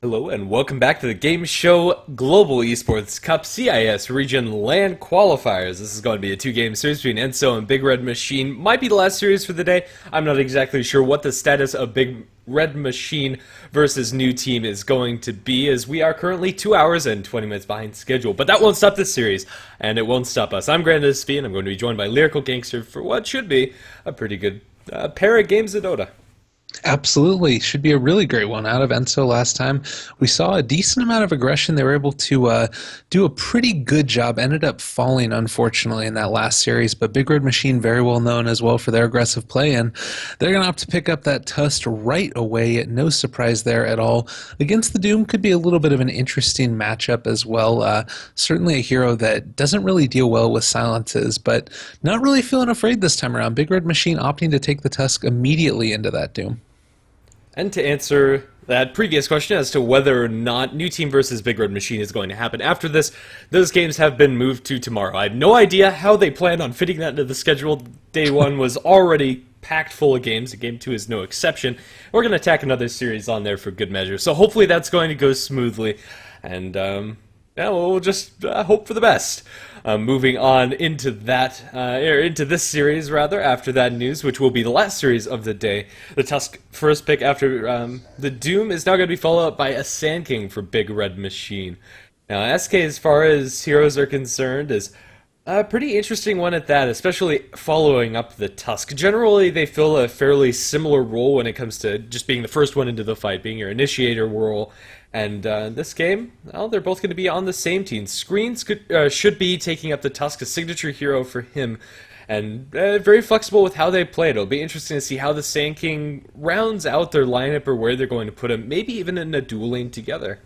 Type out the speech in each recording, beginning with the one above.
Hello and welcome back to the Game Show Global Esports Cup CIS Region LAN Qualifiers. This is going to be a two-game series between Enso and Big Red Machine. Might be the last series for the day. I'm not exactly sure what the status of Big Red Machine versus new team is going to be, as we are currently 2 hours and 20 minutes behind schedule. But that won't stop this series, and it won't stop us. I'm Grandis Sp, and I'm going to be joined by Lyrical Gangster for what should be a pretty good pair of games of Dota. Absolutely. Should be a really great one out of Enso last time. We saw a decent amount of aggression. They were able to do a pretty good job. Ended up falling, unfortunately, in that last series. But Big Red Machine, very well known as well for their aggressive play. And they're going to have to pick up that Tusk right away. No surprise there at all. Against the Doom could be a little bit of an interesting matchup as well. Certainly a hero that doesn't really deal well with silences, but not really feeling afraid this time around. Big Red Machine opting to take the Tusk immediately into that Doom. And to answer that previous question as to whether or not New Team versus Big Red Machine is going to happen after this, those games have been moved to tomorrow. I have no idea how they plan on fitting that into the schedule. Day one was already packed full of games. Game 2 is no exception. We're going to tack another series on there for good measure. So hopefully that's going to go smoothly. And yeah, we'll just hope for the best. Moving on into into this series rather, after that news, which will be the last series of the day. The Tusk first pick after the Doom is now going to be followed up by a Sand King for Big Red Machine. Now, SK, as far as heroes are concerned, is a pretty interesting one at that, especially following up the Tusk. Generally, they fill a fairly similar role when it comes to just being the first one into the fight, being your initiator role. And this game, well, they're both going to be on the same team. Screens should be taking up the Tusk, a signature hero for him, and very flexible with how they play it. It'll be interesting to see how the Sand King rounds out their lineup or where they're going to put him, maybe even in a dueling together.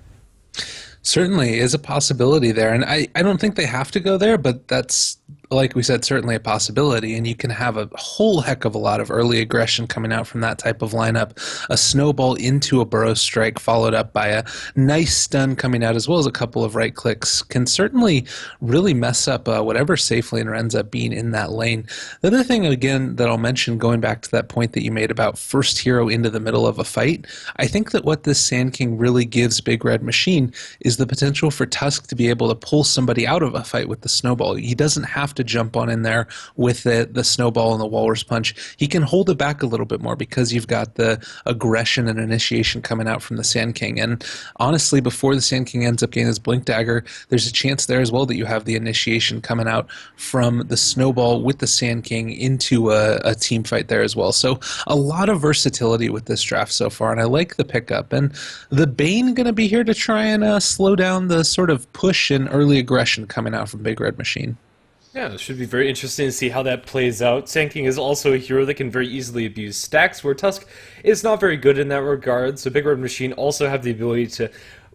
Certainly is a possibility there, and I don't think they have to go there, but that's, like we said, certainly a possibility, and you can have a whole heck of a lot of early aggression coming out from that type of lineup. A snowball into a burrow strike followed up by a nice stun coming out, as well as a couple of right clicks, can certainly really mess up whatever safe laner ends up being in that lane. The other thing, again, that I'll mention, going back to that point that you made about first hero into the middle of a fight, I think that what this Sand King really gives Big Red Machine is the potential for Tusk to be able to pull somebody out of a fight with the snowball. He doesn't have to jump on in there with the snowball and the walrus punch. He can hold it back a little bit more because you've got the aggression and initiation coming out from the Sand King. And honestly, before the Sand King ends up getting his Blink Dagger, there's a chance there as well that you have the initiation coming out from the snowball with the Sand King into a team fight there as well. So a lot of versatility with this draft so far, and I like the pickup. And the Bane going to be here to try and slow down the sort of push and early aggression coming out from Big Red Machine. Yeah, it should be very interesting to see how that plays out. Sand King is also a hero that can very easily abuse stacks, where Tusk is not very good in that regard, so Big Red Machine also have the ability to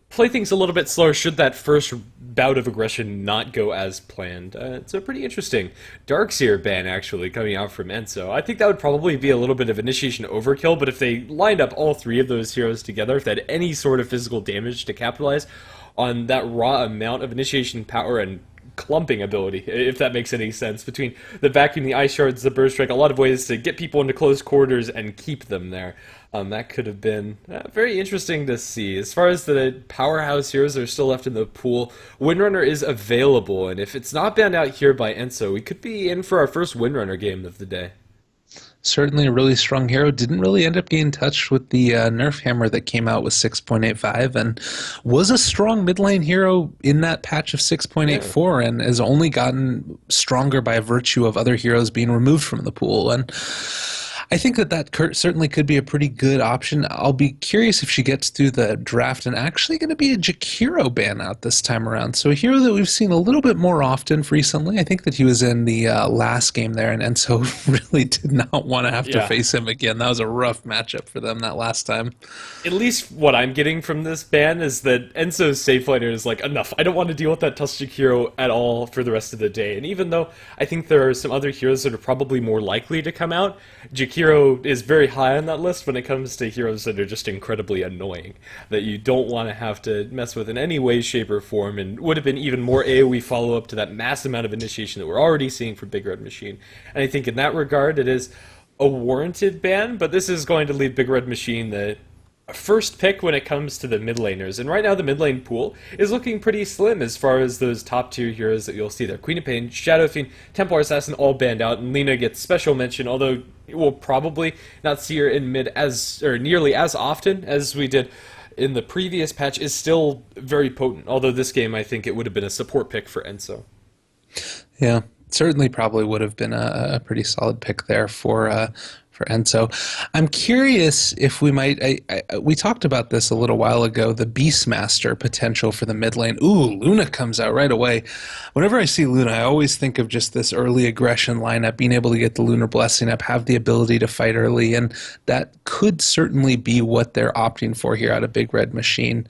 play things a little bit slower should that first bout of aggression not go as planned. It's a pretty interesting Darkseer ban, actually, coming out from Enso. I think that would probably be a little bit of initiation overkill, but if they lined up all three of those heroes together, if they had any sort of physical damage to capitalize on that raw amount of initiation power and clumping ability, if that makes any sense, between the vacuum, the ice shards, the burst strike, a lot of ways to get people into close quarters and keep them there. That could have been very interesting to see. As far as the powerhouse heroes that are still left in the pool, Windrunner is available, and if it's not banned out here by Enso, we could be in for our first Windrunner game of the day. Certainly a really strong hero. Didn't really end up getting touched with the nerf hammer that came out with 6.85, and was a strong mid lane hero in that patch of 6.84, and has only gotten stronger by virtue of other heroes being removed from the pool. And I think that certainly could be a pretty good option. I'll be curious if she gets through the draft, and actually going to be a Jakiro ban out this time around. So a hero that we've seen a little bit more often recently. I think that he was in the last game there, and Enso really did not want to have to face him again. That was a rough matchup for them that last time. At least what I'm getting from this ban is that Enso's safe laner is like, enough. I don't want to deal with that Tusk Jakiro at all for the rest of the day. And even though I think there are some other heroes that are probably more likely to come out, Jakiro is very high on that list when it comes to heroes that are just incredibly annoying, that you don't want to have to mess with in any way, shape, or form, and would have been even more AoE follow-up to that mass amount of initiation that we're already seeing for Big Red Machine. And I think in that regard, it is a warranted ban, but this is going to leave Big Red Machine the first pick when it comes to the mid laners. And right now, the mid lane pool is looking pretty slim as far as those top tier heroes that you'll see there. Queen of Pain, Shadow Fiend, Templar Assassin all banned out, and Lina gets special mention, although we'll probably not see her in mid as, or nearly as often as we did in the previous patch, is still very potent. Although this game, I think it would have been a support pick for Enso. Yeah, certainly probably would have been a pretty solid pick there for Enso. I'm curious if we might. We talked about this a little while ago. The Beastmaster potential for the mid lane. Ooh, Luna comes out right away. Whenever I see Luna, I always think of just this early aggression lineup, being able to get the Lunar Blessing up, have the ability to fight early, and that could certainly be what they're opting for here out of Big Red Machine.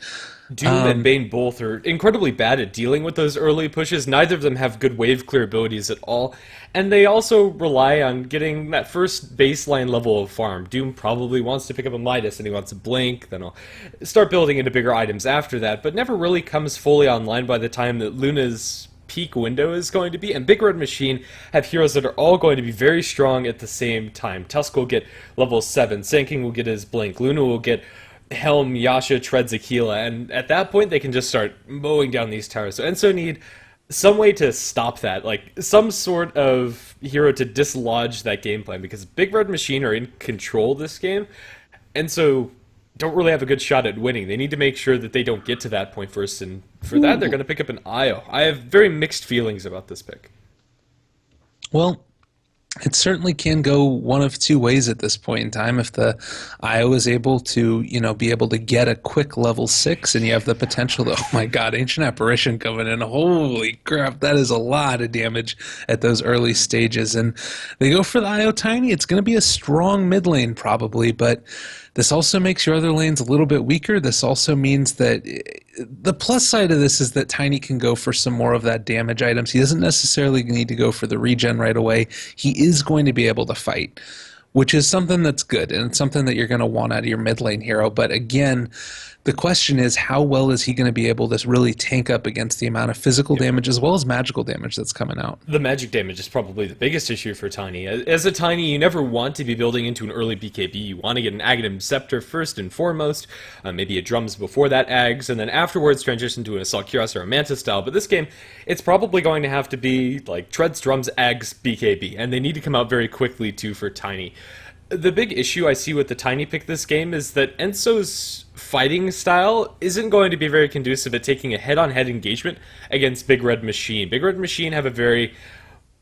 Doom and Bane both are incredibly bad at dealing with those early pushes. Neither of them have good wave clear abilities at all. And they also rely on getting that first baseline level of farm. Doom probably wants to pick up a Midas and he wants a Blink, then he'll start building into bigger items after that, but never really comes fully online by the time that Luna's peak window is going to be. And Big Red Machine have heroes that are all going to be very strong at the same time. Tusk will get level 7, Sanking will get his Blink, Luna will get Helm, Yasha, Treads, Aquila, and at that point they can just start mowing down these towers. So Enso need some way to stop that, like some sort of hero to dislodge that game plan, because Big Red Machine are in control this game, and so don't really have a good shot at winning. They need to make sure that they don't get to that point first, and for that they're going to pick up an Io. I have very mixed feelings about this pick. Well, it certainly can go one of two ways at this point in time. If the IO is able to, be able to get a quick level 6, and you have the potential to, oh my god, Ancient Apparition coming in, holy crap, that is a lot of damage at those early stages. And they go for the IO Tiny, it's going to be a strong mid lane probably, but this also makes your other lanes a little bit weaker. This also means that the plus side of this is that Tiny can go for some more of that damage items. He doesn't necessarily need to go for the regen right away. He is going to be able to fight, which is something that's good, and it's something that you're going to want out of your mid lane hero. But again, the question is, how well is he going to be able to really tank up against the amount of physical damage as well as magical damage that's coming out? The magic damage is probably the biggest issue for Tiny. As a Tiny, you never want to be building into an early BKB. You want to get an Aghanim Scepter first and foremost, maybe a Drums before that Ags, and then afterwards transition to an Assault Cuirass or a Manta style. But this game, it's probably going to have to be like Treads, Drums, Ags, BKB, and they need to come out very quickly too for Tiny. The big issue I see with the Tiny pick this game is that Enso's fighting style isn't going to be very conducive at taking a head-on-head engagement against Big Red Machine. Big Red Machine have a very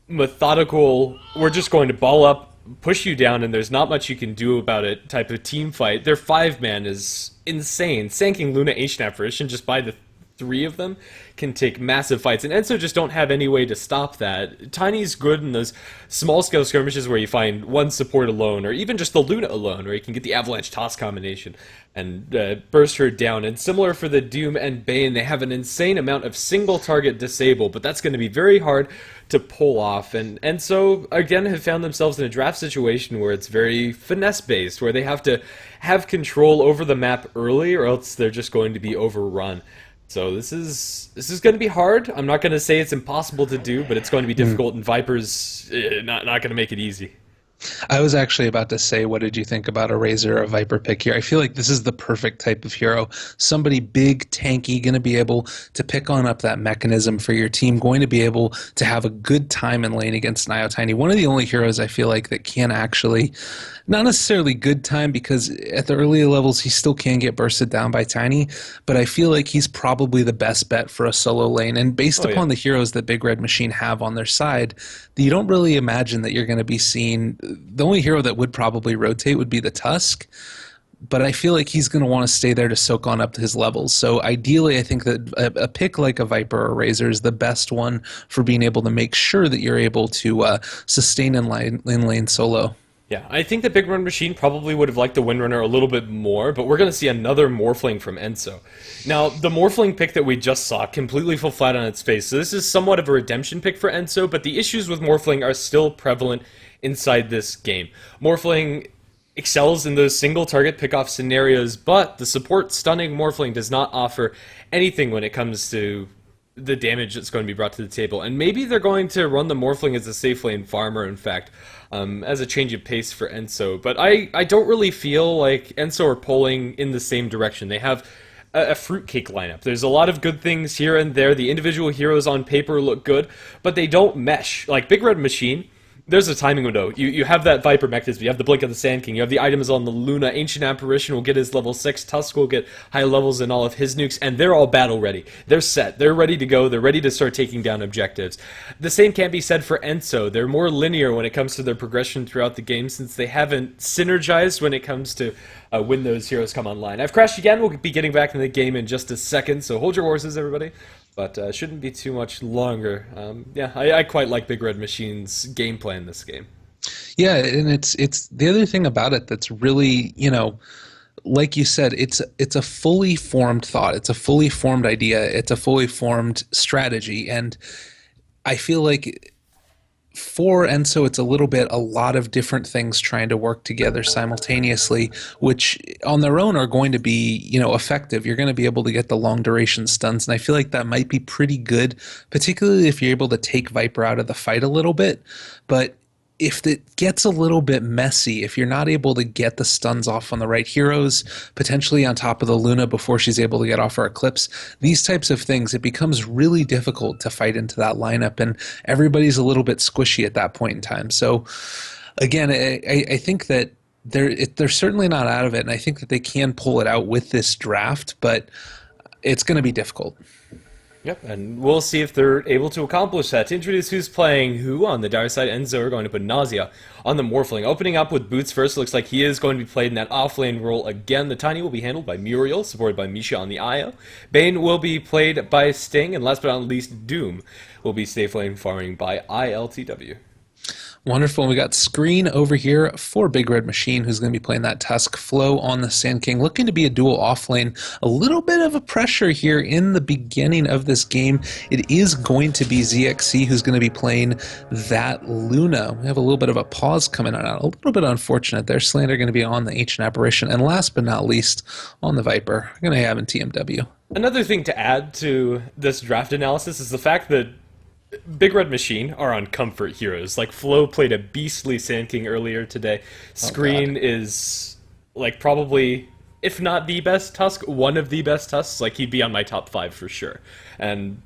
methodical, we're just going to ball up, push you down, and there's not much you can do about it type of team fight. Their 5-man is insane. Sanking Luna, Ancient Apparition just by the 3 of them can take massive fights, and Enso just don't have any way to stop that. Tiny's good in those small-scale skirmishes where you find one support alone, or even just the Luna alone, where you can get the Avalanche Toss combination and burst her down. And similar for the Doom and Bane, they have an insane amount of single-target disable, but that's going to be very hard to pull off. And Enso, again, have found themselves in a draft situation where it's very finesse-based, where they have to have control over the map early, or else they're just going to be overrun. So this is going to be hard. I'm not going to say it's impossible to do, but it's going to be difficult, and Viper's not going to make it easy. I was actually about to say, what did you think about a Razor or a Viper pick here? I feel like this is the perfect type of hero. Somebody big, tanky, going to be able to pick on up that mechanism for your team, going to be able to have a good time in lane against Nio Tiny. One of the only heroes I feel like that can actually, not necessarily good time, because at the earlier levels he still can get bursted down by Tiny, but I feel like he's probably the best bet for a solo lane. And based upon the heroes that Big Red Machine have on their side, you don't really imagine that you're going to be seeing. The only hero that would probably rotate would be the Tusk, but I feel like he's going to want to stay there to soak on up to his levels. So ideally, I think that a pick like a Viper or Razor is the best one for being able to make sure that you're able to sustain in lane solo. Yeah, I think that Big Run Machine probably would have liked the Windrunner a little bit more, but we're going to see another Morphling from Enso. Now, the Morphling pick that we just saw completely fell flat on its face, so this is somewhat of a redemption pick for Enso, but the issues with Morphling are still prevalent inside this game. Morphling excels in those single target pickoff scenarios, but the support stunning Morphling does not offer anything when it comes to the damage that's going to be brought to the table. And maybe they're going to run the Morphling as a safe lane farmer, in fact, as a change of pace for Enso. But I don't really feel like Enso are pulling in the same direction. They have a fruitcake lineup. There's a lot of good things here and there. The individual heroes on paper look good, but they don't mesh. Like Big Red Machine, there's a timing window. You have that Viper mechanism, you have the Blink of the Sand King, you have the items on the Luna, Ancient Apparition will get his level 6, Tusk will get high levels in all of his nukes, and they're all battle ready. They're set, they're ready to go, they're ready to start taking down objectives. The same can't be said for Enso. They're more linear when it comes to their progression throughout the game, since they haven't synergized when it comes to when those heroes come online. I've crashed again, we'll be getting back in the game in just a second, so hold your horses, everybody. But shouldn't be too much longer. Yeah, I quite like Big Red Machine's gameplay in this game. Yeah, and it's the other thing about it that's really, like you said, it's a fully formed thought. It's a fully formed idea. It's a fully formed strategy. And I feel like for Enso, it's a lot of different things trying to work together simultaneously, which on their own are going to be, effective. You're going to be able to get the long duration stuns, and I feel like that might be pretty good, particularly if you're able to take Viper out of the fight a little bit. But if it gets a little bit messy, if you're not able to get the stuns off on the right heroes, potentially on top of the Luna before she's able to get off her Eclipse, these types of things, it becomes really difficult to fight into that lineup, and everybody's a little bit squishy at that point in time. So again, I think that they're certainly not out of it, and I think that they can pull it out with this draft, but it's going to be difficult. Yep, and we'll see if they're able to accomplish that. To introduce who's playing who on the dire side, Enso are going to put Nausea on the Morphling. Opening up with Boots first, looks like he is going to be played in that offlane role again. The Tiny will be handled by Muriel, supported by Misha on the IO. Bane will be played by Sting, and last but not least, Doom will be safe lane farming by ILTW. Wonderful. We got Screen over here for Big Red Machine, who's going to be playing that Tusk. Flow on the Sand King, looking to be a dual offlane. A little bit of a pressure here in the beginning of this game. It is going to be ZXC who's going to be playing that Luna. We have a little bit of a pause coming on out. A little bit unfortunate there. Slander going to be on the Ancient Apparition. And last but not least, on the Viper, we're going to have in TMW. Another thing to add to this draft analysis is the fact that Big Red Machine are on comfort heroes. Like, Flo played a beastly Sand King earlier today. Screen is, like, probably, if not the best Tusk, one of the best Tusks. Like, he'd be on my top 5 for sure. And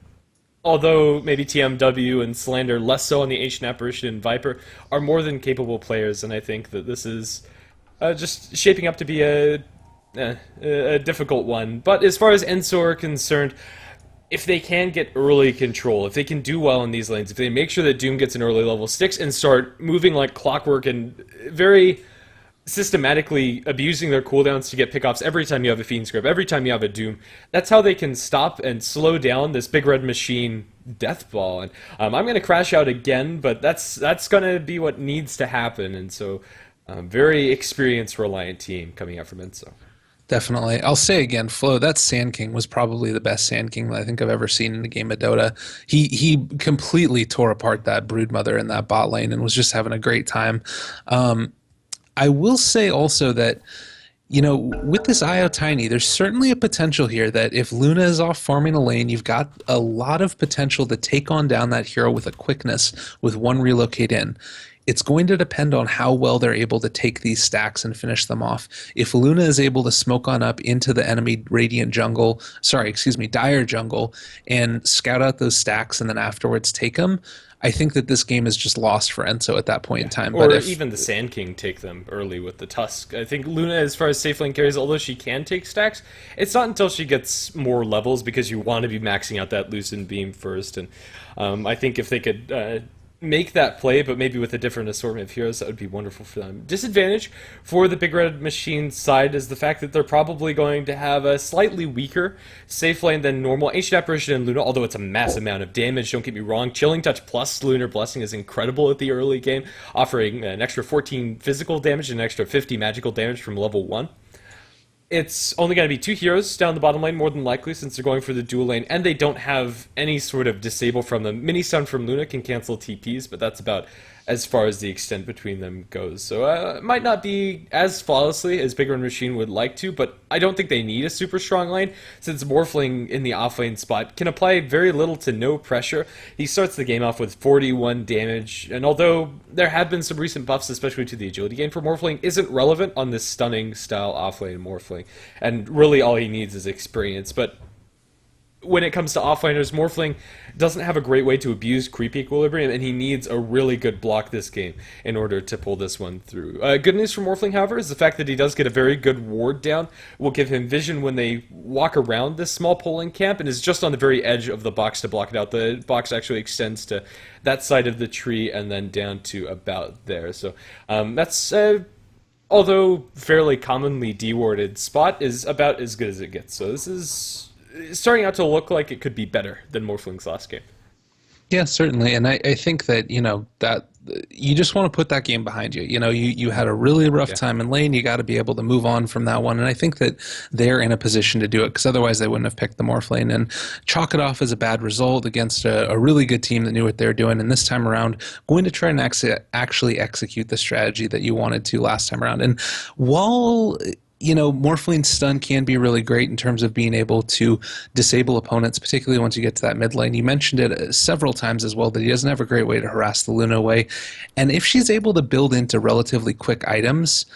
although maybe TMW and Slander, less so on the Ancient Apparition and Viper, are more than capable players, and I think that this is just shaping up to be a difficult one. But as far as Enso are concerned, if they can get early control, if they can do well in these lanes, if they make sure that Doom gets an early level 6 and start moving like clockwork and very systematically abusing their cooldowns to get pickoffs every time you have a Fiend's Grip, every time you have a Doom, that's how they can stop and slow down this Big Red Machine death ball. And I'm going to crash out again, but that's going to be what needs to happen. And so, very experienced, reliant team coming out from Enso. Definitely. I'll say again, Flo, that Sand King was probably the best Sand King that I think I've ever seen in a game of Dota. He completely tore apart that Broodmother in that bot lane and was just having a great time. I will say also that, with this IO Tiny, there's certainly a potential here that if Luna is off farming a lane, you've got a lot of potential to take on down that hero with a quickness with one relocate in. It's going to depend on how well they're able to take these stacks and finish them off. If Luna is able to smoke on up into the enemy dire jungle, and scout out those stacks and then afterwards take them, I think that this game is just lost for Enso at that point in time. Or even the Sand King take them early with the Tusk. I think Luna, as far as safe lane carries, although she can take stacks, it's not until she gets more levels, because you want to be maxing out that Lucent Beam first. And I think if they could make that play, but maybe with a different assortment of heroes, that would be wonderful for them. Disadvantage for the Big Red Machine side is the fact that they're probably going to have a slightly weaker safe lane than normal. Ancient Apparition and Luna, although it's a massive amount of damage, don't get me wrong, Chilling Touch plus Lunar Blessing is incredible at the early game, offering an extra 14 physical damage and an extra 50 magical damage from level 1. It's only going to be 2 heroes down the bottom lane, more than likely, since they're going for the dual lane, and they don't have any sort of disable from them. Mini Stun from Luna can cancel TPs, but that's about as far as the extent between them goes. So it might not be as flawlessly as Big Red Machine would like to, but I don't think they need a super strong lane, since Morphling in the offlane spot can apply very little to no pressure. He starts the game off with 41 damage, and although there have been some recent buffs, especially to the agility gain for Morphling, isn't relevant on this stunning style offlane Morphling, and really all he needs is experience. But when it comes to offliners, Morphling doesn't have a great way to abuse creep equilibrium, and he needs a really good block this game in order to pull this one through. Good news for Morphling, however, is the fact that he does get a very good ward down. Will give him vision when they walk around this small polling camp, and is just on the very edge of the box to block it out. The box actually extends to that side of the tree and then down to about there. So that's... although fairly commonly dewarded spot, is about as good as it gets. So this is starting out to look like it could be better than Morphling's last game. Yeah, certainly. And I think that, that you just want to put that game behind you. You had a really rough time in lane. You got to be able to move on from that one. And I think that they're in a position to do it, because otherwise they wouldn't have picked the Morph lane and chalk it off as a bad result against a really good team that knew what they're doing. And this time around, going to try and actually execute the strategy that you wanted to last time around. And while Morphling stun can be really great in terms of being able to disable opponents, particularly once you get to that mid lane. You mentioned it several times as well, that he doesn't have a great way to harass the Luna away. And if she's able to build into relatively quick items,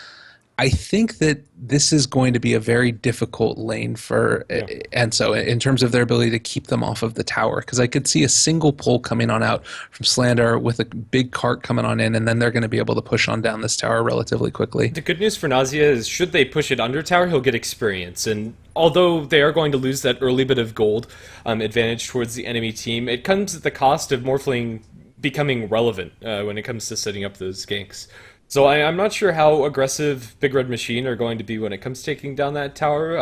I think that this is going to be a very difficult lane for Enso in terms of their ability to keep them off of the tower, because I could see a single pull coming on out from Slander with a big cart coming on in, and then they're going to be able to push on down this tower relatively quickly. The good news for Nausea is, should they push it under tower, he'll get experience, and although they are going to lose that early bit of gold advantage towards the enemy team, it comes at the cost of Morphling becoming relevant when it comes to setting up those ganks. So I'm not sure how aggressive Big Red Machine are going to be when it comes to taking down that tower.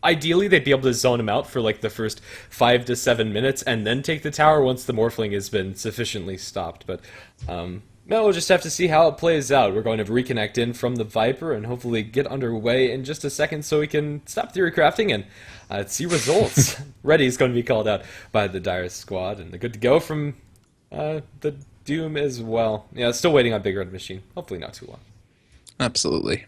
Ideally, they'd be able to zone him out for like the first 5 to 7 minutes and then take the tower once the Morphling has been sufficiently stopped. But no, we'll just have to see how it plays out. We're going to reconnect in from the Viper and hopefully get underway in just a second so we can stop theory crafting and see results. Ready is going to be called out by the Dire Squad, and they're good to go from the Doom as well. Yeah, still waiting on Big Red Machine. Hopefully not too long. Absolutely.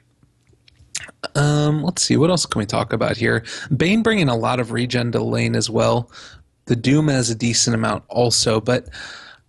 Let's see, what else can we talk about here? Bane bringing a lot of regen to lane as well. The Doom has a decent amount also, but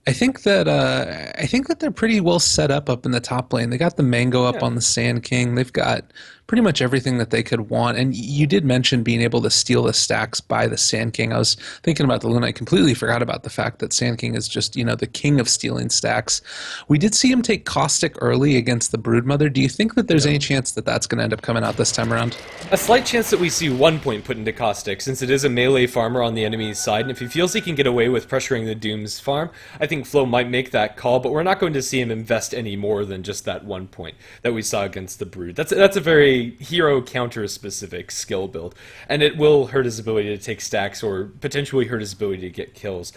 I think that they're pretty well set up in the top lane. They got the Mango up on the Sand King. They've got pretty much everything that they could want. And you did mention being able to steal the stacks by the Sand King. I was thinking about the Luna. I completely forgot about the fact that Sand King is just, the king of stealing stacks. We did see him take Caustic early against the Broodmother. Do you think that there's any chance that that's going to end up coming out this time around? A slight chance that we see 1 point put into Caustic, since it is a melee farmer on the enemy's side, and if he feels he can get away with pressuring the Doom's farm, I think Flo might make that call, but we're not going to see him invest any more than just that 1 point that we saw against the Brood. That's a very hero counter-specific skill build, and it will hurt his ability to take stacks or potentially hurt his ability to get kills.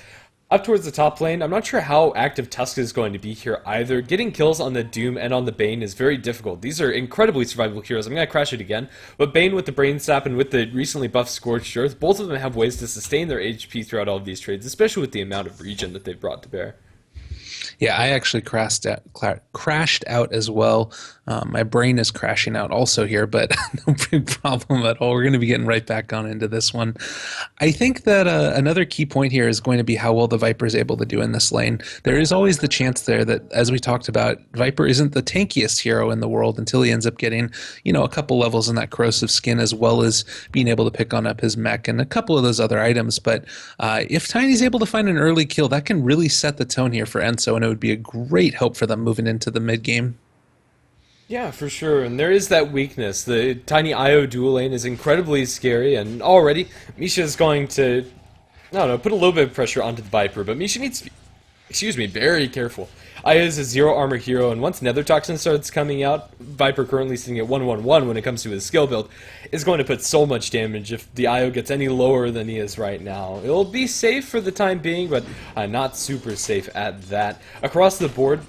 Up towards the top lane, I'm not sure how active Tusk is going to be here either. Getting kills on the Doom and on the Bane is very difficult. These are incredibly survivable heroes. I'm going to crash it again, but Bane with the Brain Sap and with the recently buffed Scorched Earth, both of them have ways to sustain their HP throughout all of these trades, especially with the amount of regen that they've brought to bear. Yeah, I actually crashed out as well. My brain is crashing out also here, but no big problem at all. We're going to be getting right back on into this one. I think that another key point here is going to be how well the Viper is able to do in this lane. There is always the chance there that, as we talked about, Viper isn't the tankiest hero in the world until he ends up getting, a couple levels in that corrosive skin, as well as being able to pick on up his mech and a couple of those other items. But if Tiny's able to find an early kill, that can really set the tone here for Enso, and it would be a great help for them moving into the mid game. Yeah, for sure, and there is that weakness. The Tiny IO dual lane is incredibly scary, and already Misha is going to, put a little bit of pressure onto the Viper, but Misha needs to be, very careful. IO is a zero armor hero, and once Nether Toxin starts coming out, Viper currently sitting at 111 when it comes to his skill build, is going to put so much damage if the IO gets any lower than he is right now. It'll be safe for the time being, but not super safe at that. Across the board,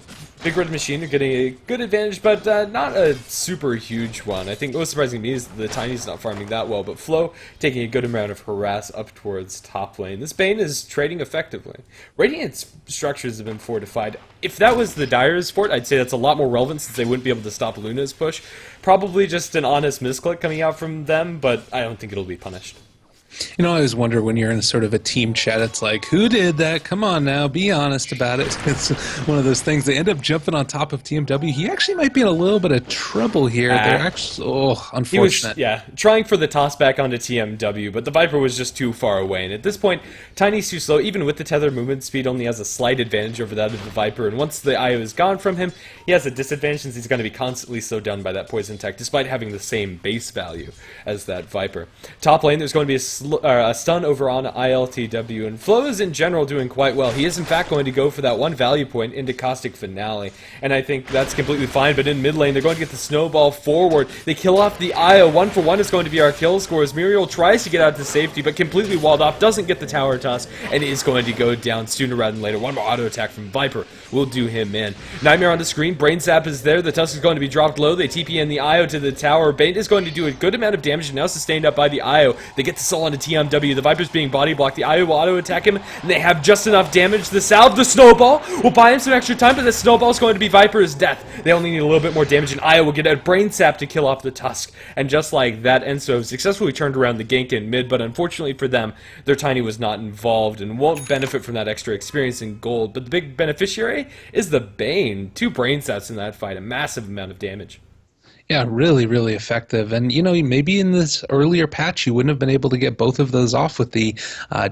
Big Red Machine are getting a good advantage, but not a super huge one. I think most surprising to me is the Tiny's not farming that well, but Flo taking a good amount of harass up towards top lane. This Bane is trading effectively. Radiant's structures have been fortified. If that was the Dire's fort, I'd say that's a lot more relevant since they wouldn't be able to stop Luna's push. Probably just an honest misclick coming out from them, but I don't think it'll be punished. You know, I always wonder when you're in sort of a team chat, it's like, who did that? Come on now, be honest about it. It's one of those things. They end up jumping on top of TMW. He actually might be in a little bit of trouble here. They're actually, unfortunate. He was, trying for the toss back onto TMW, but the Viper was just too far away. And at this point, Tiny's too slow. Even with the tether, movement speed only has a slight advantage over that of the Viper. And once the IO is gone from him, he has a disadvantage since he's going to be constantly slowed down by that poison tech, despite having the same base value as that Viper. Top lane, there's going to be a stun over on ILTW, and Flo is in general doing quite well. He is in fact going to go for that one value point into Caustic Finale, and I think that's completely fine, but in mid lane they're going to get the snowball forward. They kill off the IO. 1-for-1 is going to be our kill score as Muriel tries to get out to safety, but completely walled off, doesn't get the tower toss, and is going to go down sooner rather than later. One more auto attack from Viper will do him in. Nightmare on the screen, Brain Sap is there, the Tusk is going to be dropped low, they TP in the IO to the tower. Bane is going to do a good amount of damage, now sustained up by the IO. They get the soul onto TMW. The Viper's being body blocked. The IO will auto attack him, and they have just enough damage. The salve, the snowball, will buy him some extra time, but the snowball is going to be Viper's death. They only need a little bit more damage, and IO will get a brain sap to kill off the Tusk. And just like that, Enso successfully turned around the gank in mid, but unfortunately for them, their Tiny was not involved and won't benefit from that extra experience in gold. But the big beneficiary is the Bane. 2 brain saps in that fight, a massive amount of damage. Yeah, really, really effective. And, you know, maybe in this earlier patch, you wouldn't have been able to get both of those off with the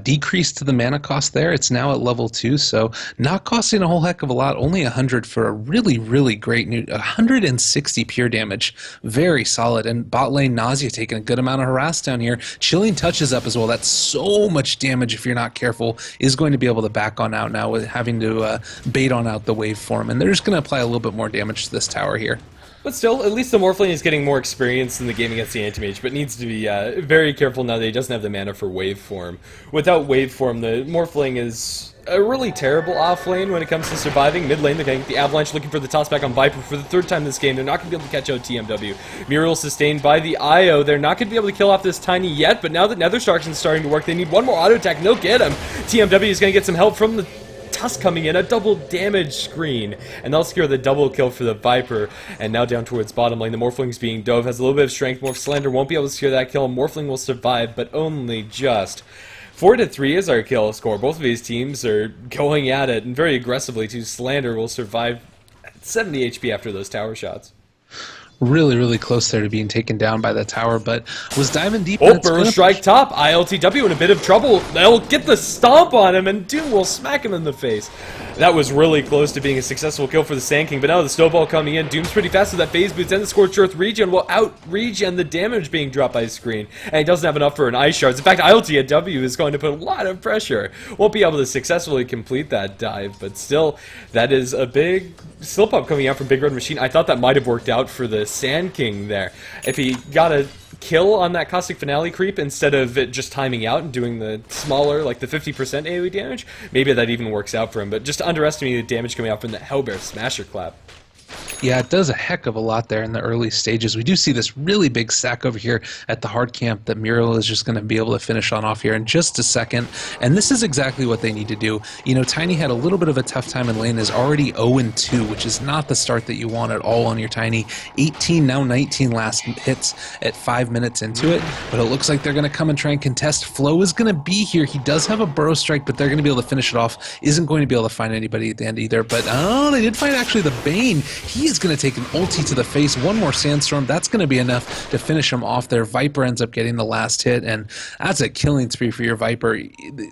decrease to the mana cost there. It's now at level 2, so not costing a whole heck of a lot. Only 100 for a really, really great new 160 pure damage. Very solid. And bot lane Nausea taking a good amount of harass down here. Chilling touches up as well. That's so much damage if you're not careful. Is going to be able to back on out now with having to bait on out the waveform. And they're just going to apply a little bit more damage to this tower here. But still, at least the Morphling is getting more experience in the game against the Anti-Mage, but needs to be very careful now that he doesn't have the mana for Waveform. Without Waveform, the Morphling is a really terrible offlane when it comes to surviving. Mid lane, they're getting the Avalanche looking for the toss back on Viper for the 3rd time this game. They're not going to be able to catch out TMW. Muriel sustained by the IO. They're not going to be able to kill off this Tiny yet, but now that Nether Destruction is starting to work, they need one more auto attack. No, get him. TMW is going to get some help from the Tusk coming in, a double damage screen, and they'll secure the double kill for the Viper. And now down towards bottom lane, the Morphling's being dove, has a little bit of strength. Morph Slander won't be able to secure that kill. Morphling will survive, but only just. 4-3 is our kill score. Both of these teams are going at it, and very aggressively too. Slander will survive at 70 HP after those tower shots. Really, really close there to being taken down by the tower, but was diving deep. Oh, Burrow strike top. ILTW in a bit of trouble. They'll get the stomp on him, and Doom will smack him in the face. That was really close to being a successful kill for the Sand King, but now the snowball coming in. Doom's pretty fast with that phase boots, and the Scorched Earth regen will out-regen the damage being dropped by his screen, and he doesn't have enough for an Ice Shards. In fact, ILTW is going to put a lot of pressure. Won't be able to successfully complete that dive, but still, that is a big slip-up coming out from Big Red Machine. I thought that might have worked out for the Sand King there. If he got a kill on that Caustic Finale creep instead of it just timing out and doing the smaller, like the 50% AoE damage, maybe that even works out for him. But just underestimating the damage coming out from the Hellbear Smasher Clap. Yeah, it does a heck of a lot there in the early stages. We do see this really big stack over here at the hard camp that Muriel is just going to be able to finish on off here in just a second. And this is exactly what they need to do. You know, Tiny had a little bit of a tough time in lane, is already 0-2, which is not the start that you want at all on your Tiny. 18, now 19 last hits at 5 minutes into it. But it looks like they're going to come and try and contest. Flo is going to be here. He does have a burrow strike, but they're going to be able to finish it off. Isn't going to be able to find anybody at the end either. But, oh, they did find actually the Bane. He is going to take an ulti to the face. One more Sandstorm. That's going to be enough to finish him off there. Viper ends up getting the last hit, and that's a killing spree for your Viper.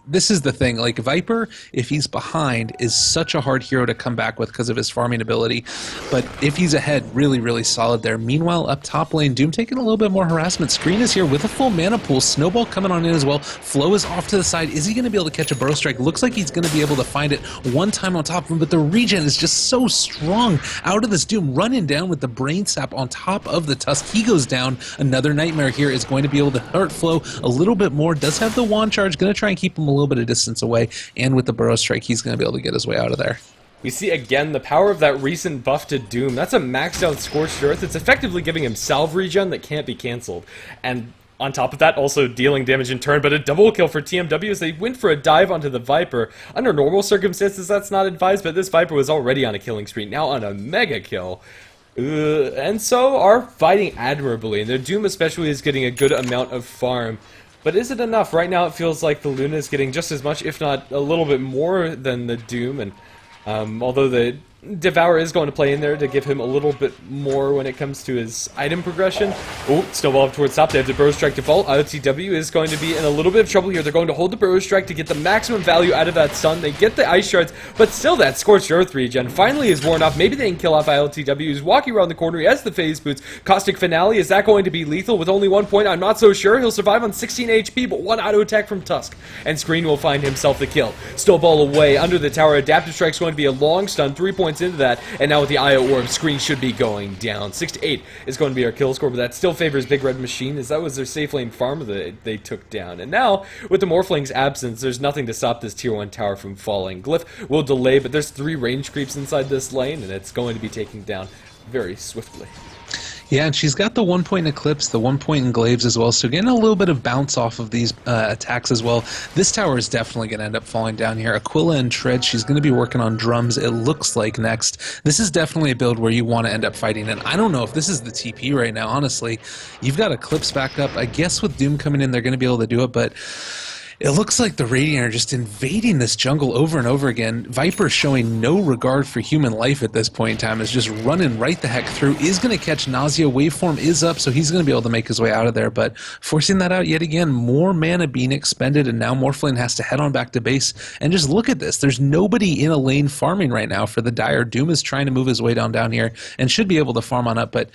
This is the thing. Like, Viper, if he's behind, is such a hard hero to come back with because of his farming ability. But if he's ahead, really, really solid there. Meanwhile, up top lane, Doom taking a little bit more harassment. Screen is here with a full mana pool. Snowball coming on in as well. Flo is off to the side. Is he going to be able to catch a burrow strike? Looks like he's going to be able to find it one time on top of him, but the regen is just so strong out of this Doom, running down with the brain sap on top of the Tusk. He goes down. Another Nightmare here is going to be able to hurt Flo a little bit more. Does have the wand charge, going to try and keep him a little bit of distance away, and with the burrow strike, he's going to be able to get his way out of there. We see again the power of that recent buff to Doom. That's a maxed out Scorched Earth. It's effectively giving him salve regen that can't be cancelled. And on top of that, also dealing damage in turn, but a double kill for TMW as they went for a dive onto the Viper. Under normal circumstances, that's not advised, but this Viper was already on a killing streak, now on a mega kill. Enso are fighting admirably, and their Doom especially is getting a good amount of farm. But is it enough? Right now it feels like the Luna is getting just as much, if not a little bit more than the Doom, and although the Devour is going to play in there to give him a little bit more when it comes to his item progression. Oh, snowball up towards top. They have the Burrow Strike default. IOTW is going to be in a little bit of trouble here. They're going to hold the Burrow Strike to get the maximum value out of that stun. They get the Ice Shards, but still that Scorched Earth regen finally is worn off. Maybe they can kill off ILTW. He's walking around the corner. He has the Phase Boots. Caustic Finale, is that going to be lethal with only 1 point? I'm not so sure. He'll survive on 16 HP, but 1 auto attack from Tusk. And Screen will find himself the kill. Snowball away under the tower. Adaptive Strike's going to be a long stun. 3 points into that. And now with the IO Orb, Screen should be going down. 6-8 is going to be our kill score, but that still favors Big Red Machine, as that was their safe lane farm that they took down. And now, with the Morphling's absence, there's nothing to stop this tier 1 tower from falling. Glyph will delay, but there's 3 range creeps inside this lane, and it's going to be taken down very swiftly. Yeah, and she's got the 1 point Eclipse, the 1 point in Glaives as well, so getting a little bit of bounce off of these attacks as well. This tower is definitely going to end up falling down here. Aquila and Tread, she's going to be working on drums, it looks like, next. This is definitely a build where you want to end up fighting, and I don't know if this is the TP right now, honestly. You've got Eclipse back up. I guess with Doom coming in, they're going to be able to do it, but it looks like the Radiant are just invading this jungle over and over again. Viper showing no regard for human life at this point in time, is just running right the heck through, is going to catch Nausea. Waveform is up, so he's going to be able to make his way out of there, but forcing that out yet again, more mana being expended, and now Morphling has to head on back to base. And just look at this, there's nobody in a lane farming right now for the Dire. Doom is trying to move his way down here and should be able to farm on up, but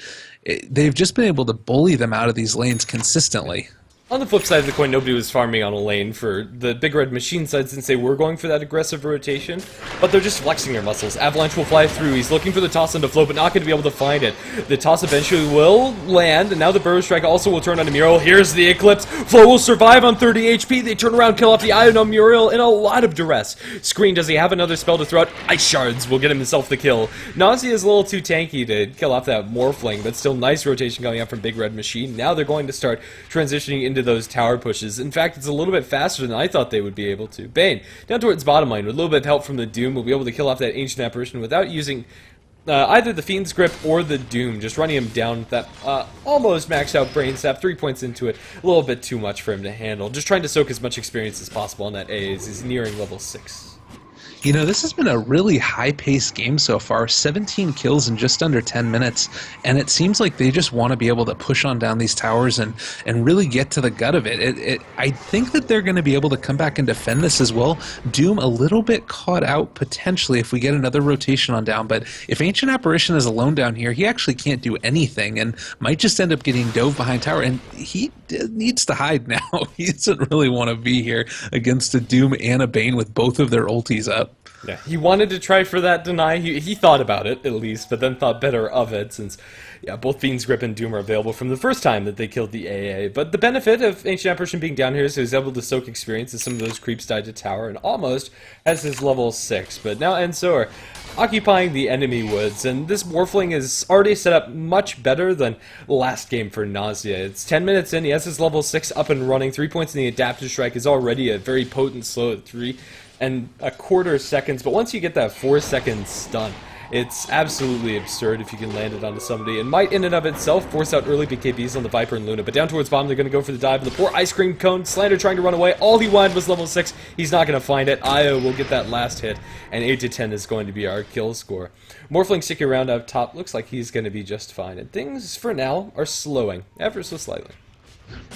they've just been able to bully them out of these lanes consistently. On the flip side of the coin, nobody was farming on a lane for the Big Red Machine side since they were going for that aggressive rotation, but they're just flexing their muscles. Avalanche will fly through. He's looking for the toss into flow, but not going to be able to find it. The toss eventually will land, and now the Burrow Strike also will turn on a Muriel. Here's the Eclipse. Flow will survive on 30 HP. They turn around, kill off the Ion on Muriel in a lot of duress. Screen, does he have another spell to throw out? Ice Shards will get himself the kill. Nausea is a little too tanky to kill off that Morphling, but still nice rotation coming out from Big Red Machine. Now they're going to start transitioning into those tower pushes. In fact, it's a little bit faster than I thought they would be able to. Bane, down towards bottom lane, with a little bit of help from the Doom, will be able to kill off that Ancient Apparition without using either the Fiend's Grip or the Doom, just running him down with that almost maxed out Brain Sap, 3 points into it, a little bit too much for him to handle. Just trying to soak as much experience as possible on that A as he's nearing level 6. You know, this has been a really high-paced game so far, 17 kills in just under 10 minutes, and it seems like they just want to be able to push on down these towers and really get to the gut of it. I think that they're going to be able to come back and defend this as well. Doom a little bit caught out potentially if we get another rotation on down, but if Ancient Apparition is alone down here, he actually can't do anything and might just end up getting dove behind tower, and he needs to hide now. He doesn't really want to be here against a Doom and a Bane with both of their ultis up. Yeah, he wanted to try for that deny. He thought about it, at least, but then thought better of it, since, yeah, both Fiend's Grip and Doom are available from the first time that they killed the AA. But the benefit of Ancient Apparition being down here is he was able to soak experience as some of those creeps died to tower, and almost has his level 6. But now Enso are occupying the enemy woods, and this Morphling is already set up much better than last game for Nausea. It's 10 minutes in, he has his level 6 up and running, 3 points in the Adaptive Strike is already a very potent slow at 3.25 seconds, but once you get that 4-second stun, it's absolutely absurd if you can land it onto somebody. It might in and of itself force out early BKBs on the Viper and Luna, but down towards bottom they're going to go for the dive. The poor Ice Cream Cone, Slander trying to run away, all he wanted was level 6, he's not going to find it. Io will get that last hit, and 8-10 is going to be our kill score. Morphling sticking around up top, looks like he's going to be just fine, and things for now are slowing, ever so slightly.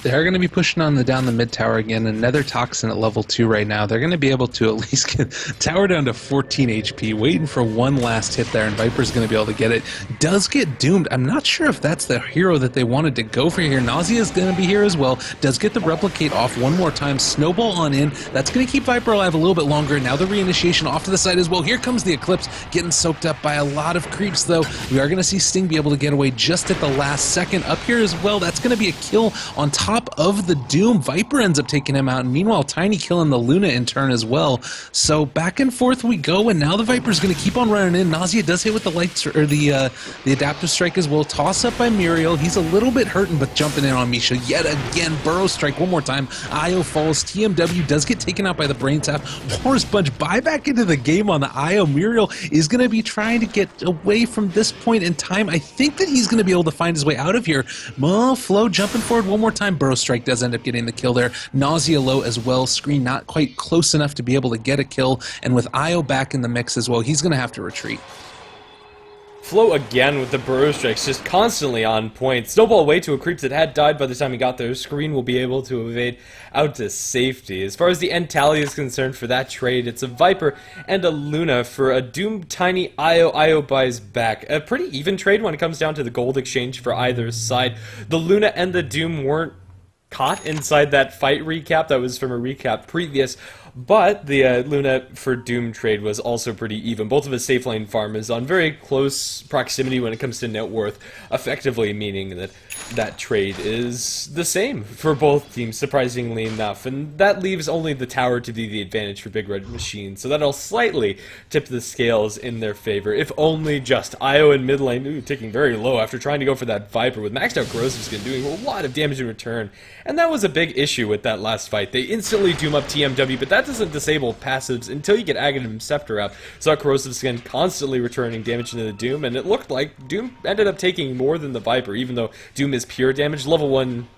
They're going to be pushing on down the mid tower again. Another Toxin at level 2 right now. They're going to be able to at least get tower down to 14 HP, waiting for one last hit there, and Viper's going to be able to get it. Does get doomed. I'm not sure if that's the hero that they wanted to go for here. Nausea is going to be here as well. Does get the Replicate off one more time. Snowball on in. That's going to keep Viper alive a little bit longer. Now the reinitiation off to the side as well. Here comes the Eclipse, getting soaked up by a lot of creeps, though. We are going to see Sting be able to get away just at the last second. Up here as well, that's going to be a kill on on top of the Doom. Viper ends up taking him out, and meanwhile Tiny killing the Luna in turn as well. So back and forth we go, and now the Viper's going to keep on running in. Nausea does hit with the lights, or the adaptive strike as well. Toss up by Muriel. He's a little bit hurting, but jumping in on Misha yet again. Burrow strike one more time. Io falls. TMW does get taken out by the Brain Tap. Horse Punch buy back into the game on the Io. Muriel is going to be trying to get away from this point in time. I think that he's going to be able to find his way out of here. Flo jumping forward one more time. Burrow strike does end up getting the kill there. Nausea low as well. Screen not quite close enough to be able to get a kill. And with Io back in the mix as well, he's going to have to retreat. Flo again with the burrow strikes, just constantly on point. Snowball away to a creep that had died by the time he got there. Screen will be able to evade out to safety. As far as the end tally is concerned for that trade, it's a Viper and a Luna for a Doom Tiny Io. Io buys back. A pretty even trade when it comes down to the gold exchange for either side. The Luna and the Doom weren't caught inside that fight recap. That was from a recap previous. But the Luna for Doom trade was also pretty even. Both of his safe lane farmers on very close proximity when it comes to net worth, effectively meaning that that trade is the same for both teams, surprisingly enough. And that leaves only the tower to be the advantage for Big Red Machine, so that'll slightly tip the scales in their favor, if only just. Io in mid lane, ticking very low after trying to go for that Viper with maxed out Gross Skin doing a lot of damage in return. And that was a big issue with that last fight. They instantly doom up TMW, but that doesn't disable passives until you get Aghanim Scepter out. Saw Corrosive Skin constantly returning damage into the Doom, and it looked like Doom ended up taking more than the Viper, even though Doom is pure damage. Level 1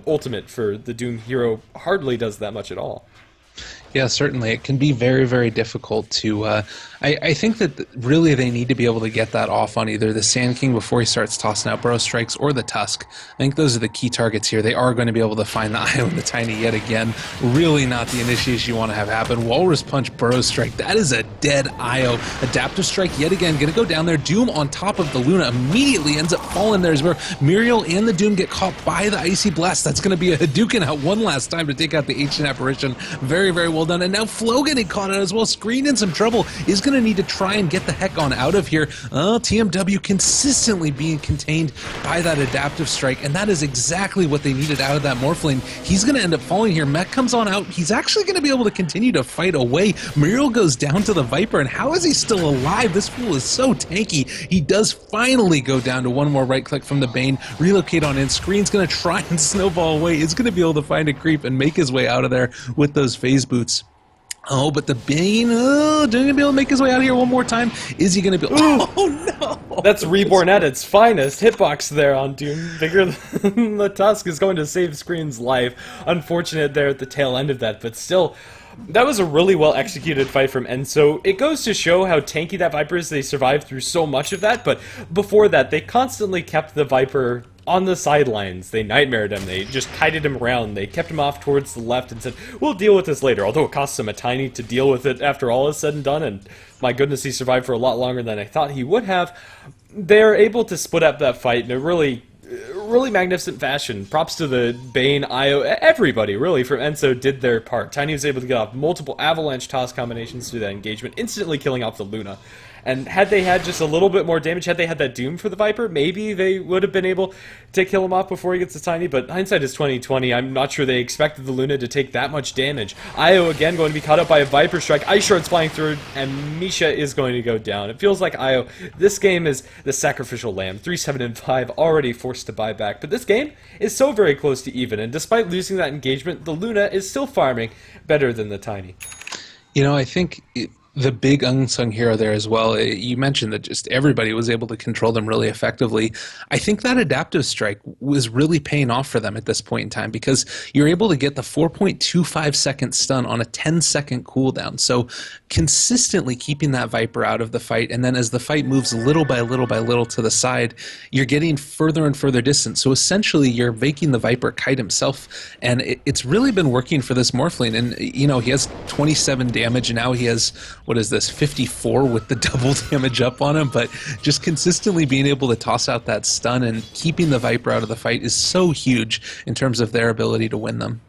ultimate for the Doom hero hardly does that much at all. Yeah, certainly. It can be very, very difficult to... I think that really they need to be able to get that off on either the Sand King before he starts tossing out Burrow Strikes, or the Tusk. I think those are the key targets here. They are going to be able to find the Io and the Tiny yet again. Really not the initiation you want to have happen. Walrus Punch, Burrow Strike. That is a dead Io. Adaptive Strike yet again. Going to go down there. Doom on top of the Luna immediately ends up falling there as where Muriel and the Doom get caught by the Icy Blast. That's going to be a Hadouken out one last time to take out the Ancient Apparition. Very, very well done. And now Flo getting caught out as well. Screen in some trouble. Is going to need to try and get the heck on out of here. TMW consistently being contained by that adaptive strike, and that is exactly what they needed out of that Morphling. He's going to end up falling here. Mech comes on out. He's actually going to be able to continue to fight away. Muriel goes down to the Viper, and how is he still alive? This fool is so tanky. He does finally go down to one more right click from the Bane. Relocate on in. Screen's going to try and snowball away. He's going to be able to find a creep and make his way out of there with those phase boots. Oh, but the Bane, doesn't he be able to make his way out of here one more time? Is he going to be... Oh, no! That's Reborn at its finest. Hitbox there on Doom. Bigger than the Tusk is going to save Screen's life. Unfortunate there at the tail end of that, but still... That was a really well executed fight from Enso. It goes to show how tanky that Viper is. They survived through so much of that, but before that, they constantly kept the Viper on the sidelines. They nightmared him. They just kited him around. They kept him off towards the left and said, we'll deal with this later, although it costs him a tiny to deal with it after all is said and done, and my goodness, he survived for a lot longer than I thought he would have. They're able to split up that fight in a really magnificent fashion. Props to the Bane, Io, everybody really from Enso did their part. Tiny was able to get off multiple avalanche toss combinations through that engagement, instantly killing off the Luna. And had they had just a little bit more damage, had they had that Doom for the Viper, maybe they would have been able to kill him off before he gets to Tiny, but hindsight is 20/20. I'm not sure they expected the Luna to take that much damage. Io again going to be caught up by a Viper Strike, Ice Shards flying through, and Misha is going to go down. It feels like Io, this game is the sacrificial lamb, 3-7-5, already forced to buy back, but this game is so very close to even, and despite losing that engagement, the Luna is still farming better than the Tiny. You know, I think... the big unsung hero there as well, you mentioned that just everybody was able to control them really effectively. I think that adaptive strike was really paying off for them at this point in time, because you're able to get the 4.25 second stun on a 10-second cooldown. So consistently keeping that Viper out of the fight, and then as the fight moves little by little by little to the side, you're getting further and further distance. So essentially you're making the Viper kite himself, and it's really been working for this Morphling. And you know, he has 27 damage, and now he has... what is this, 54 with the double damage up on him, but just consistently being able to toss out that stun and keeping the Viper out of the fight is so huge in terms of their ability to win them.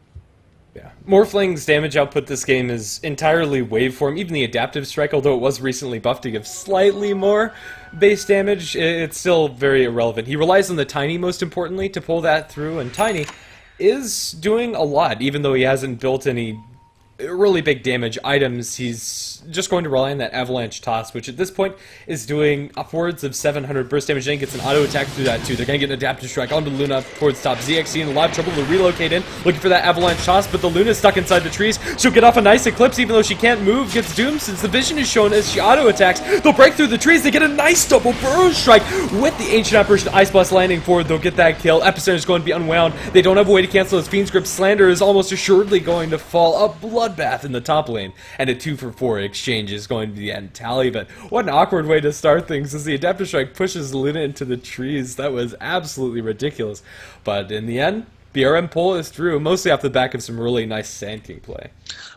Yeah. Morphling's damage output this game is entirely waveform. Even the adaptive strike, although it was recently buffed to give slightly more base damage, it's still very irrelevant. He relies on the Tiny most importantly to pull that through, and Tiny is doing a lot, even though he hasn't built any really big damage items. He's just going to rely on that avalanche toss, which at this point is doing upwards of 700 burst damage, then gets an auto attack through that too. They're going to get an adaptive strike onto Luna towards top. ZXC in a lot of trouble to relocate in, looking for that avalanche toss, but the Luna's stuck inside the trees. She'll get off a nice eclipse, even though she can't move, gets doomed since the vision is shown as she auto attacks. They'll break through the trees, they get a nice double burrow strike with the Ancient Apparition Ice Blast landing forward. They'll get that kill. Epicenter is going to be unwound. They don't have a way to cancel his Fiend's Grip. Slander is almost assuredly going to fall. A bloodbath in the top lane, and a 2-for-4 exchange is going to be the end tally. But what an awkward way to start things, as the Adaptive Strike pushes Luna into the trees. That was absolutely ridiculous. But in the end, BRM pull is through, mostly off the back of some really nice Sand King play.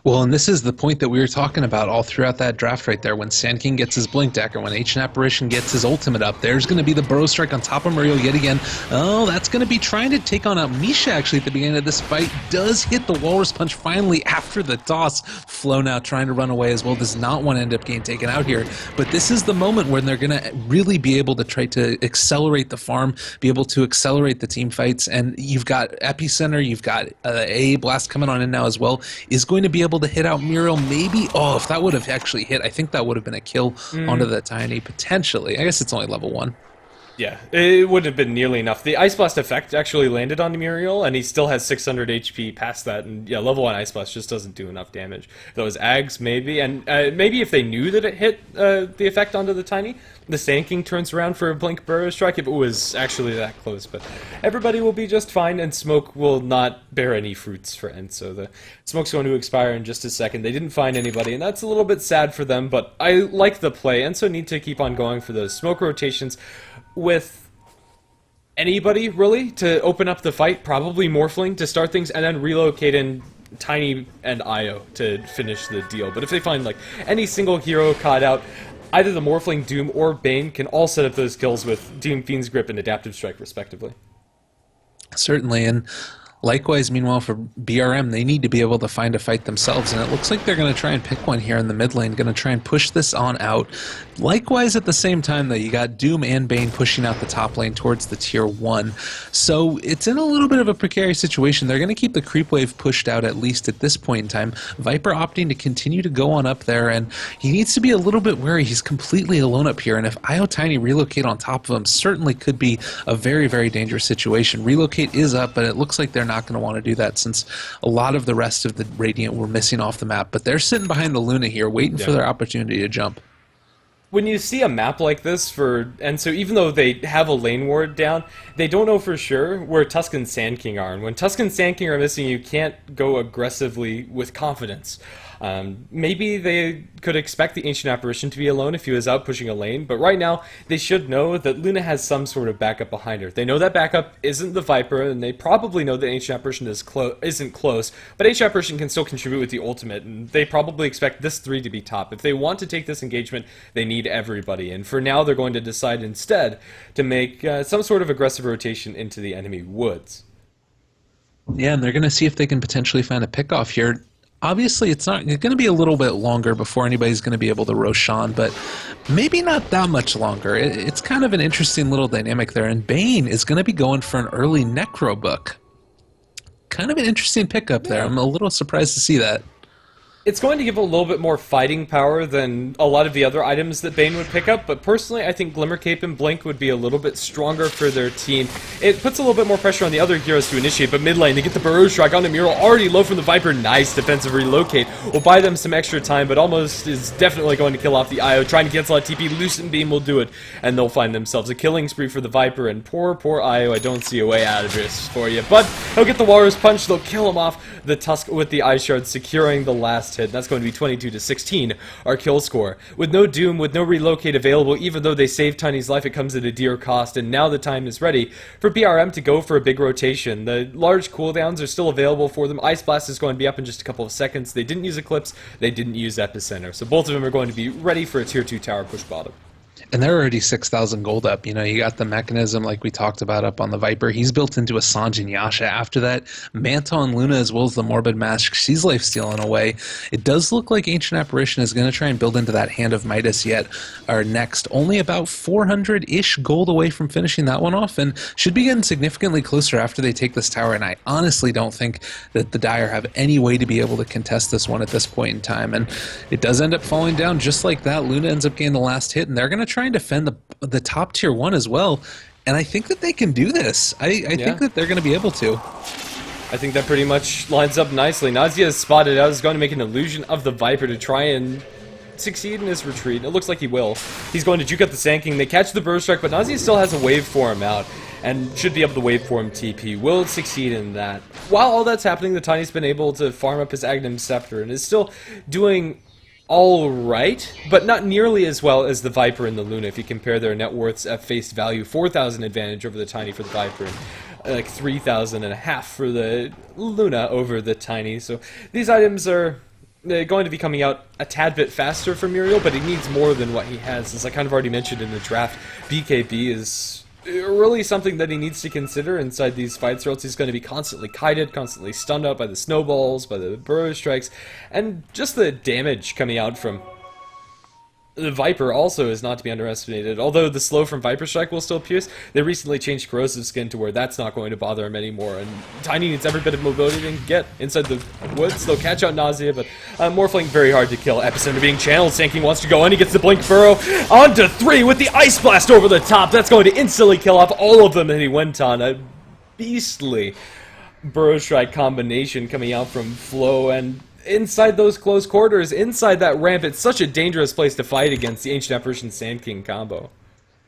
Well, and this is the point that we were talking about all throughout that draft right there. When Sand King gets his Blink Deck, or when Ancient Apparition gets his ultimate up, there's going to be the Burrow Strike on top of Muriel yet again. Oh, that's going to be trying to take on out Misha, actually, at the beginning of this fight. Does hit the Walrus Punch finally after the toss. Flo now trying to run away as well. Does not want to end up getting taken out here. But this is the moment when they're going to really be able to try to accelerate the farm, be able to accelerate the team fights. And you've got Epicenter, you've got A Blast coming on in now as well. Is going to be able to hit out Muriel, maybe. Oh, if that would have actually hit, I think that would have been a kill onto the Tiny, potentially. I guess it's only level 1. Yeah, it would have been nearly enough. The Ice Blast effect actually landed on Muriel, and he still has 600 HP past that, and yeah, level 1 Ice Blast just doesn't do enough damage. Those Ags, maybe, and maybe if they knew that it hit the effect onto the Tiny, the Sand King turns around for a Blink Burrow Strike if it was actually that close, but everybody will be just fine, and Smoke will not bear any fruits for Enso. The Smoke's going to expire in just a second. They didn't find anybody, and that's a little bit sad for them, but I like the play. Enso need to keep on going for those Smoke rotations with anybody, really, to open up the fight. Probably Morphling to start things, and then relocate in Tiny and Io to finish the deal. But if they find, like, any single hero caught out, either the Morphling, Doom, or Bane can all set up those kills with Doom, Fiend's Grip, and Adaptive Strike, respectively. Certainly, and likewise, meanwhile, for BRM, they need to be able to find a fight themselves, and it looks like they're going to try and pick one here in the mid lane, going to try and push this on out. Likewise, at the same time, though, you got Doom and Bane pushing out the top lane towards the tier 1. So it's in a little bit of a precarious situation. They're going to keep the creep wave pushed out, at least at this point in time. Viper opting to continue to go on up there, and he needs to be a little bit wary. He's completely alone up here, and if Io Tiny relocate on top of him, certainly could be a very, very dangerous situation. Relocate is up, but it looks like they're not going to want to do that, since a lot of the rest of the Radiant were missing off the map. But they're sitting behind the Luna here, waiting for their opportunity to jump. When you see a map like this and so even though they have a lane ward down, they don't know for sure where Tusk and Sand King are. And when Tusk and Sand King are missing, you can't go aggressively with confidence. Maybe they could expect the Ancient Apparition to be alone if he was out pushing a lane, but right now they should know that Luna has some sort of backup behind her. They know that backup isn't the Viper, and they probably know that Ancient Apparition isn't close, but Ancient Apparition can still contribute with the ultimate, and they probably expect this 3 to be top. If they want to take this engagement, they need everybody, and for now they're going to decide instead to make some sort of aggressive rotation into the enemy woods. Yeah, and they're going to see if they can potentially find a pickoff here. Obviously, it's going to be a little bit longer before anybody's going to be able to Roshan, but maybe not that much longer. It's kind of an interesting little dynamic there, and Bane is going to be going for an early Necro book. Kind of an interesting pickup there. I'm a little surprised to see that. It's going to give a little bit more fighting power than a lot of the other items that Bane would pick up, but personally I think Glimmer Cape and Blink would be a little bit stronger for their team. It puts a little bit more pressure on the other heroes to initiate, but mid lane, they get the Burrow Strike onto Muriel, already low from the Viper. Nice defensive relocate. Will buy them some extra time, but almost is definitely going to kill off the Io. Trying to cancel out TP, Lucent Beam will do it, and they'll find themselves a killing spree for the Viper, and poor Io, I don't see a way out of this for you. But he'll get the Walrus Punch, they'll kill him off the Tusk with the Ice Shard, securing the last hit. That's going to be 22-16, our kill score. With no Doom, with no relocate available, even though they saved Tiny's life, it comes at a dear cost, and now the time is ready for BRM to go for a big rotation. The large cooldowns are still available for them. Ice Blast is going to be up in just a couple of seconds. They didn't use Eclipse, they didn't use Epicenter, so both of them are going to be ready for a tier 2 tower push bottom. And they're already 6,000 gold up. You know, you got the mechanism like we talked about up on the Viper. He's built into a Sange and Yasha. After that, Manta and Luna as well as the Morbid Mask. She's life stealing away. It does look like Ancient Apparition is going to try and build into that Hand of Midas yet. Our next, only about 400-ish gold away from finishing that one off, and should be getting significantly closer after they take this tower. And I honestly don't think that the Dire have any way to be able to contest this one at this point in time. And it does end up falling down just like that. Luna ends up getting the last hit, and they're going to try and defend the top tier 1 as well, and I think that they can do this. I think that they're going to be able to. I think that pretty much lines up nicely. Nazia is spotted out, is going to make an illusion of the Viper to try and succeed in his retreat. It looks like he will. He's going to juke up the Sand King. They catch the Burst Strike, but Nazia still has a wave form out and should be able to wave form TP. Will succeed in that. While all that's happening, the Tiny's been able to farm up his Aghanim Scepter and is still doing all right, but not nearly as well as the Viper and the Luna if you compare their net worths at face value. 4,000 advantage over the Tiny for the Viper, and like 3,000 and a half for the Luna over the Tiny. So these items are going to be coming out a tad bit faster for Muriel, but he needs more than what he has. As I kind of already mentioned in the draft, BKB is really something that he needs to consider inside these fights, or else he's going to be constantly kited, constantly stunned up by the snowballs, by the burrow strikes, and just the damage coming out from the Viper also is not to be underestimated. Although the slow from Viper Strike will still pierce, they recently changed Corrosive Skin to where that's not going to bother him anymore, and Tiny needs every bit of mobility they can get inside the woods. They'll catch out Nausea, but Morphling very hard to kill. Epicenter being channeled, Sand King wants to go in, he gets the Blink Burrow, on to 3 with the Ice Blast over the top. That's going to instantly kill off all of them, and he went on a beastly Burrow Strike combination coming out from Flo, and inside those close quarters, inside that ramp, it's such a dangerous place to fight against the Ancient Apparition Sand King combo.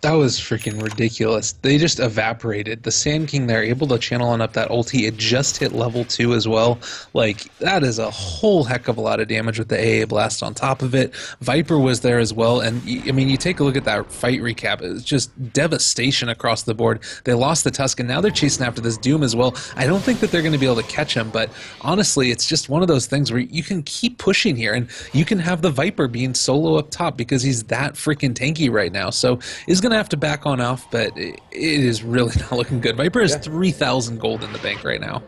That was freaking ridiculous. They just evaporated. The Sand King there, able to channel on up that ulti. It just hit level 2 as well. Like, that is a whole heck of a lot of damage with the AA Blast on top of it. Viper was there as well, and I mean, you take a look at that fight recap. It's just devastation across the board. They lost the Tusk, and now they're chasing after this Doom as well. I don't think that they're going to be able to catch him, but honestly, it's just one of those things where you can keep pushing here, and you can have the Viper being solo up top because he's that freaking tanky right now. So he's going to have to back on off, but it is really not looking good. Viper has 3,000 gold in the bank right now.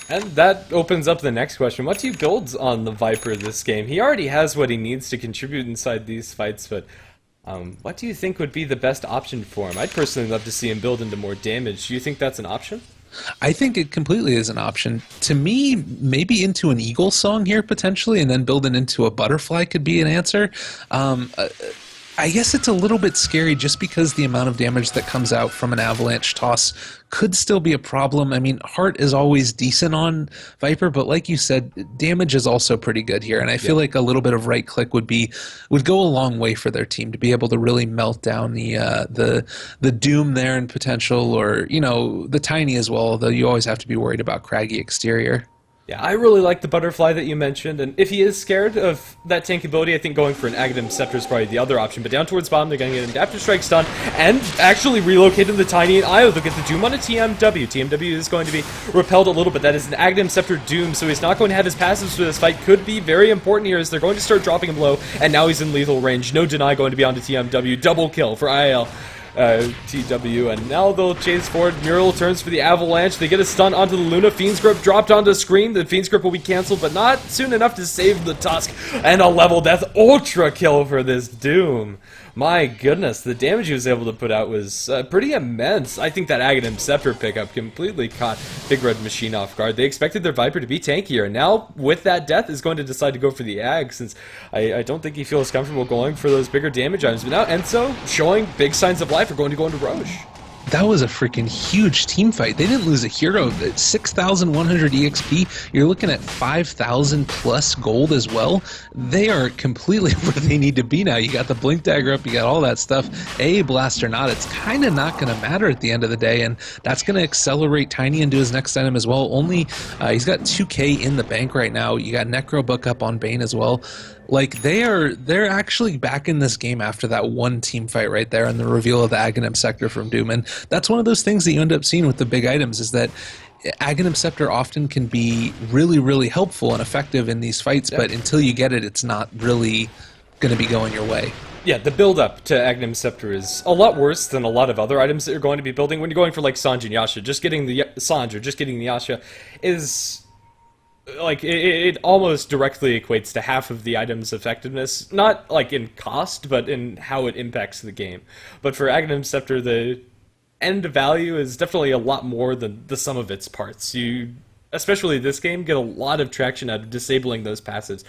And that opens up the next question. What do you build on the Viper this game? He already has what he needs to contribute inside these fights, but what do you think would be the best option for him? I'd personally love to see him build into more damage. Do you think that's an option? I think it completely is an option. To me, maybe into an Eagle Song here potentially, and then building into a Butterfly could be an answer. I guess it's a little bit scary just because the amount of damage that comes out from an Avalanche toss could still be a problem. I mean, Heart is always decent on Viper, but like you said, damage is also pretty good here, and I feel like a little bit of right click would go a long way for their team to be able to really melt down the Doom there and potential, or you know, the Tiny as well, though you always have to be worried about craggy exterior. Yeah, I really like the Butterfly that you mentioned, and if he is scared of that tank ability, I think going for an Aghanim Scepter is probably the other option. But down towards bottom, they're going to get an Adaptive Strike stun, and actually relocating the Tiny and Io. They'll get the Doom on a TMW. TMW is going to be repelled a little bit. That is an Aghanim Scepter Doom, so he's not going to have his passives for this fight. Could be very important here as they're going to start dropping him low, and now he's in lethal range. No deny going to be on to TMW. Double kill for IL. TW, and now they'll chase forward. Muriel turns for the Avalanche. They get a stun onto the Luna. Fiend's Grip dropped onto the screen. The Fiend's Grip will be cancelled, but not soon enough to save the Tusk. And a level death ultra kill for this Doom. My goodness, the damage he was able to put out was pretty immense. I think that Aghanim Scepter pickup completely caught Big Red Machine off guard. They expected their Viper to be tankier, and now with that death is going to decide to go for the Ag, since I don't think he feels comfortable going for those bigger damage items. But now Enso, showing big signs of life, are going to go into Roche. That was a freaking huge team fight. They didn't lose a hero. 6,100 EXP. You're looking at 5,000 plus gold as well. They are completely where they need to be now. You got the Blink Dagger up. You got all that stuff. A Blast or not, it's kind of not going to matter at the end of the day, and that's going to accelerate Tiny into his next item as well. Only he's got 2K in the bank right now. You got Necro Book up on Bane as well. Like, they're actually back in this game after that one team fight right there and the reveal of the Aghanim Scepter from Doom. And that's one of those things that you end up seeing with the big items, is that Aghanim Scepter often can be really, really helpful and effective in these fights, but until you get it, it's not really going to be going your way. Yeah, the build-up to Aghanim Scepter is a lot worse than a lot of other items that you're going to be building. When you're going for, like, Sanj and Yasha, just getting the Sanj or just getting the Yasha is, like, it almost directly equates to half of the item's effectiveness. Not, like, in cost, but in how it impacts the game. But for Aghanim Scepter, the end value is definitely a lot more than the sum of its parts. You, especially this game, get a lot of traction out of disabling those passives.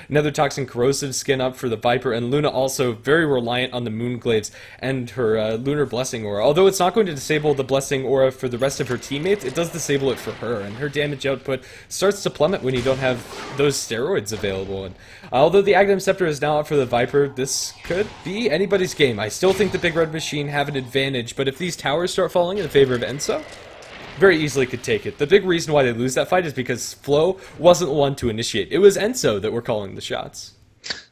Another Toxin Corrosive skin up for the Viper, and Luna also very reliant on the Moonglaves and her Lunar Blessing Aura. Although it's not going to disable the Blessing Aura for the rest of her teammates, it does disable it for her, and her damage output starts to plummet when you don't have those steroids available. And although the Aghanim Scepter is now up for the Viper, this could be anybody's game. I still think the Big Red Machine have an advantage, but if these towers start falling in favor of Enso, very easily could take it. The big reason why they lose that fight is because Flo wasn't the one to initiate. It was Enso that were calling the shots.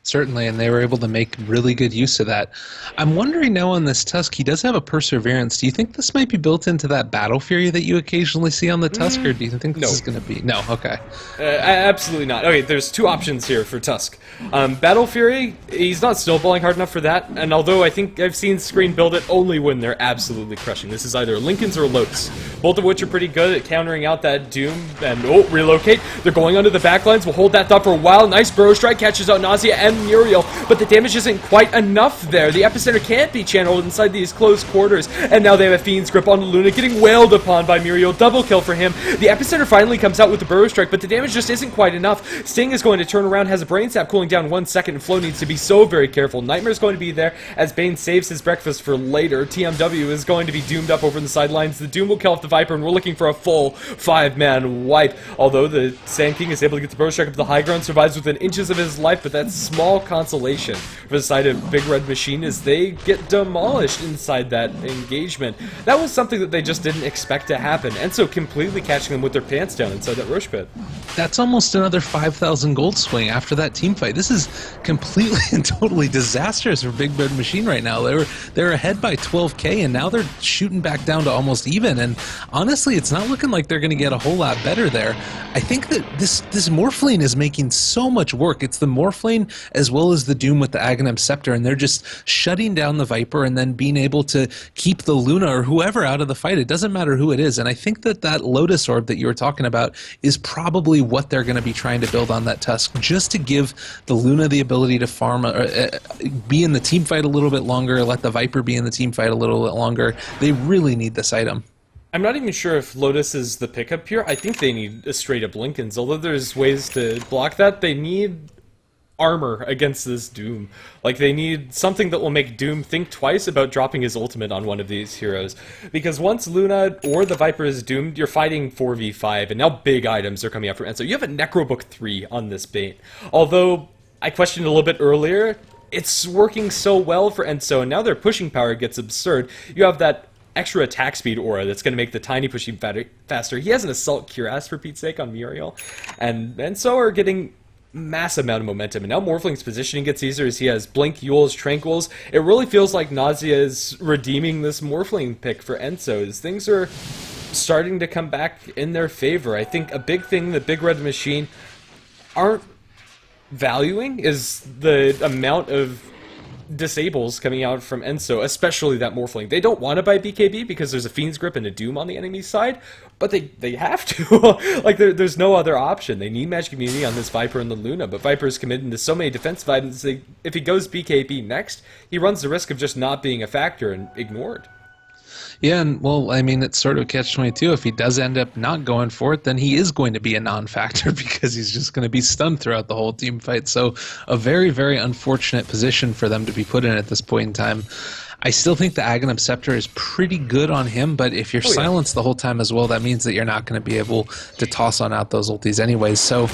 Certainly, and they were able to make really good use of that. I'm wondering now on this Tusk, he does have a Perseverance. Do you think this might be built into that Battle Fury that you occasionally see on the Tusk, or do you think this is going to be... No, okay. Absolutely not. Okay, there's two options here for Tusk. Battle Fury, he's not snowballing hard enough for that, and although I think I've seen Screen build it only when they're absolutely crushing. This is either Lincoln's or Lotus, both of which are pretty good at countering out that Doom, and relocate. They're going under the backlines. We'll hold that thought for a while. Nice Burrow Strike catches out Nausea and Muriel, but the damage isn't quite enough there. The epicenter can't be channeled inside these close quarters, and now they have a Fiend's Grip on Luna, getting wailed upon by Muriel. Double kill for him. The epicenter finally comes out with the Burrow Strike, but the damage just isn't quite enough. Sting is going to turn around, has a Brain Sap cooling down 1 second, and Flo needs to be so very careful. Nightmare's going to be there as Bane saves his breakfast for later. TMW is going to be doomed up over the sidelines. The Doom will kill off the Viper, and we're looking for a full 5-man wipe. Although the Sand King is able to get the Burrow Strike up the high ground, survives within inches of his life, but that's small consolation for the side of Big Red Machine as they get demolished inside that engagement. That was something that they just didn't expect to happen, and so completely catching them with their pants down inside that Roche pit. That's almost another 5,000 gold swing after that team fight. This is completely and totally disastrous for Big Red Machine right now. They're ahead by 12k, and now they're shooting back down to almost even, and honestly, it's not looking like they're going to get a whole lot better there. I think that this Morphling is making so much work. It's the Morphling as well as the Doom with the Aghanim Scepter, and they're just shutting down the Viper and then being able to keep the Luna or whoever out of the fight. It doesn't matter who it is, and I think that Lotus Orb that you were talking about is probably what they're going to be trying to build on that Tusk, just to give the Luna the ability to farm, be in the team fight a little bit longer, let the Viper be in the team fight a little bit longer. They really need this item. I'm not even sure if Lotus is the pickup here. I think they need a straight-up Lincoln's. Although there's ways to block that, they need armor against this Doom. Like, they need something that will make Doom think twice about dropping his ultimate on one of these heroes. Because once Luna or the Viper is doomed, you're fighting 4v5, and now big items are coming out for Enso. You have a Necrobook 3 on this Bane. Although, I questioned a little bit earlier, it's working so well for Enso, and now their pushing power gets absurd. You have that extra attack speed aura that's going to make the tiny pushing faster. He has an Assault Cuirass, for Pete's sake, on Muriel. And Enso are getting massive amount of momentum, and now Morphling's positioning gets easier as he has Blink, Yules, Tranquils. It really feels like Nausea is redeeming this Morphling pick for Enso, as things are starting to come back in their favor. I think a big thing that Big Red Machine aren't valuing is the amount of disables coming out from Enso, especially that Morphling. They don't want to buy BKB because there's a Fiend's Grip and a Doom on the enemy side, but they have to. Like, there's no other option. They need Magic Immunity on this Viper and the Luna, but Viper is committed to so many defensive items, if he goes BKB next, he runs the risk of just not being a factor and ignored. Yeah, and well, I mean, it's sort of catch-22. If he does end up not going for it, then he is going to be a non-factor because he's just going to be stunned throughout the whole team fight. So a very, very unfortunate position for them to be put in at this point in time. I still think the Aghanim Scepter is pretty good on him, but if you're silenced the whole time as well, that means that you're not going to be able to toss on out those ultis anyways. So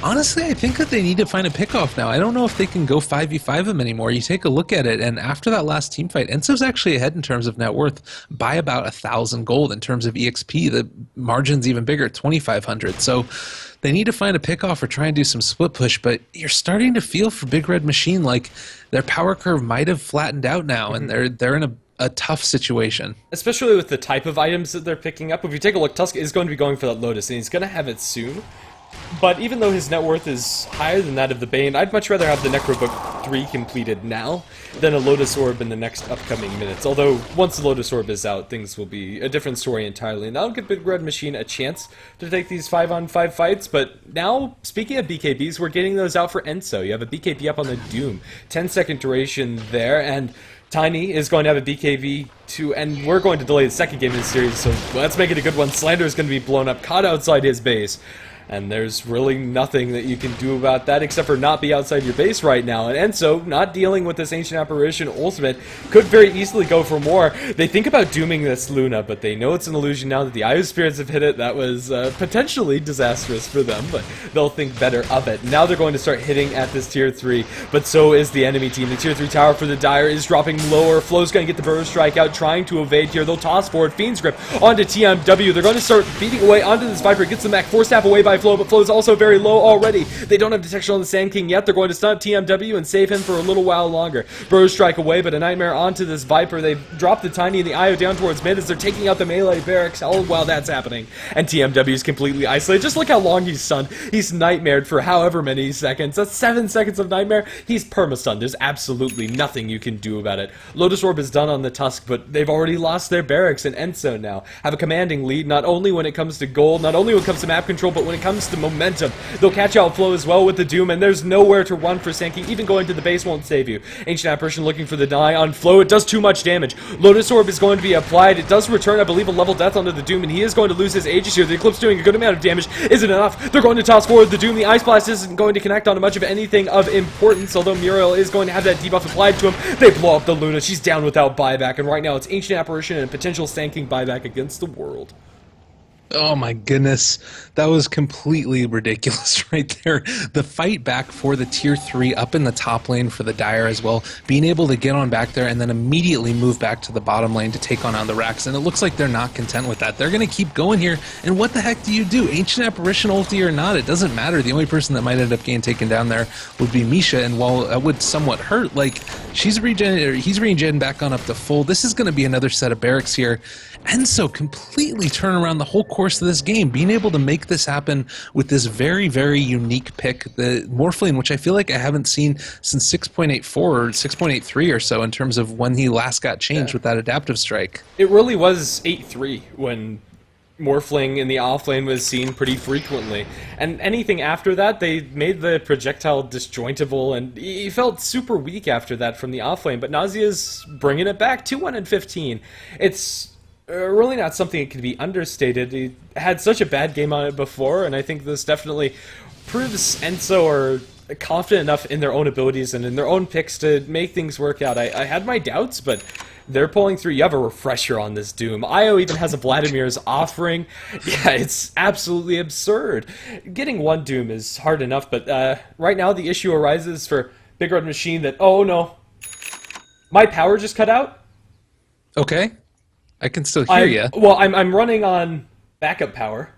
honestly, I think that they need to find a pickoff now. I don't know if they can go 5v5 him anymore. You take a look at it, and after that last team fight, Enso's actually ahead in terms of net worth by about 1,000 gold. In terms of EXP, the margin's even bigger, 2,500. So they need to find a pickoff or try and do some split push, but you're starting to feel for Big Red Machine like their power curve might have flattened out now, and they're in a tough situation. Especially with the type of items that they're picking up. If you take a look, Tusk is going to be going for that Lotus, and he's going to have it soon. But even though his net worth is higher than that of the Bane, I'd much rather have the Necrobook 3 completed now, then a Lotus Orb in the next upcoming minutes. Although, once the Lotus Orb is out, things will be a different story entirely. And that'll give Big Red Machine a chance to take these 5-on-5 fights, but now, speaking of BKBs, we're getting those out for Enso. You have a BKB up on the Doom. 10-second duration there, and Tiny is going to have a BKB too, and we're going to delay the second game in the series, so let's make it a good one. Slander is going to be blown up, caught outside his base. And there's really nothing that you can do about that except for not be outside your base right now. And Enso, not dealing with this Ancient Apparition ultimate, could very easily go for more. They think about dooming this Luna, but they know it's an illusion now that the Io Spirits have hit it. That was potentially disastrous for them, but they'll think better of it. Now they're going to start hitting at this tier 3, but so is the enemy team. The tier 3 tower for the Dire is dropping lower. Flo's going to get the Burrow Strike out, trying to evade here. They'll toss forward Fiend's Grip onto TMW. They're going to start beating away onto this Viper. Gets the Mac 4-staff away by Flo, but Flo's also very low already. They don't have detection on the Sand King yet. They're going to stun TMW and save him for a little while longer. Burrow Strike away, but a Nightmare onto this Viper. They drop the Tiny and the Io down towards mid as they're taking out the melee barracks all while that's happening. And TMW is completely isolated. Just look how long he's stunned. He's Nightmared for however many seconds. That's 7 seconds of Nightmare. He's perma-stunned. There's absolutely nothing you can do about it. Lotus Orb is done on the Tusk, but they've already lost their barracks, and Enso now have a commanding lead, not only when it comes to gold, not only when it comes to map control, but when it comes to momentum. They'll catch out Flo as well with the Doom, and there's nowhere to run for Sankey. Even going to the base won't save you. Ancient Apparition looking for the die on Flo. It does too much damage. Lotus Orb is going to be applied. It does return, I believe, a level death onto the Doom, and he is going to lose his Aegis here. The Eclipse doing a good amount of damage. Isn't enough. They're going to toss forward the Doom. The Ice Blast isn't going to connect onto much of anything of importance, although Muriel is going to have that debuff applied to him. They blow up the Luna. She's down without buyback, and right now it's Ancient Apparition and potential Sanking buyback against the world. Oh my goodness, that was completely ridiculous right there. The fight back for the tier 3 up in the top lane for the Dire as well, being able to get on back there and then immediately move back to the bottom lane to take on the Rax, and it looks like they're not content with that. They're going to keep going here, and what the heck do you do? Ancient Apparition ulti or not, it doesn't matter. The only person that might end up getting taken down there would be Misha, and while that would somewhat hurt, like, he's regen back on up to full. This is going to be another set of barracks here. Enso completely turn around the whole course of this game, being able to make this happen with this very, very unique pick, the Morphling, which I feel like I haven't seen since 6.84 or 6.83 or so in terms of when he last got changed with that adaptive strike. It really was 8-3 when Morphling in the offlane was seen pretty frequently, and anything after that, they made the projectile disjointable, and he felt super weak after that from the offlane, but Nausea's bringing it back, 2-1-15. It's really not something that can be understated. He had such a bad game on it before, and I think this definitely proves Enso are confident enough in their own abilities and in their own picks to make things work out. I had my doubts, but they're pulling through. You have a refresher on this Doom. Io even has a Vladimir's offering. Yeah, it's absolutely absurd. Getting one Doom is hard enough, but right now the issue arises for Big Red Machine that, oh no, my power just cut out? Okay. I can still hear you. Well, I'm running on backup power.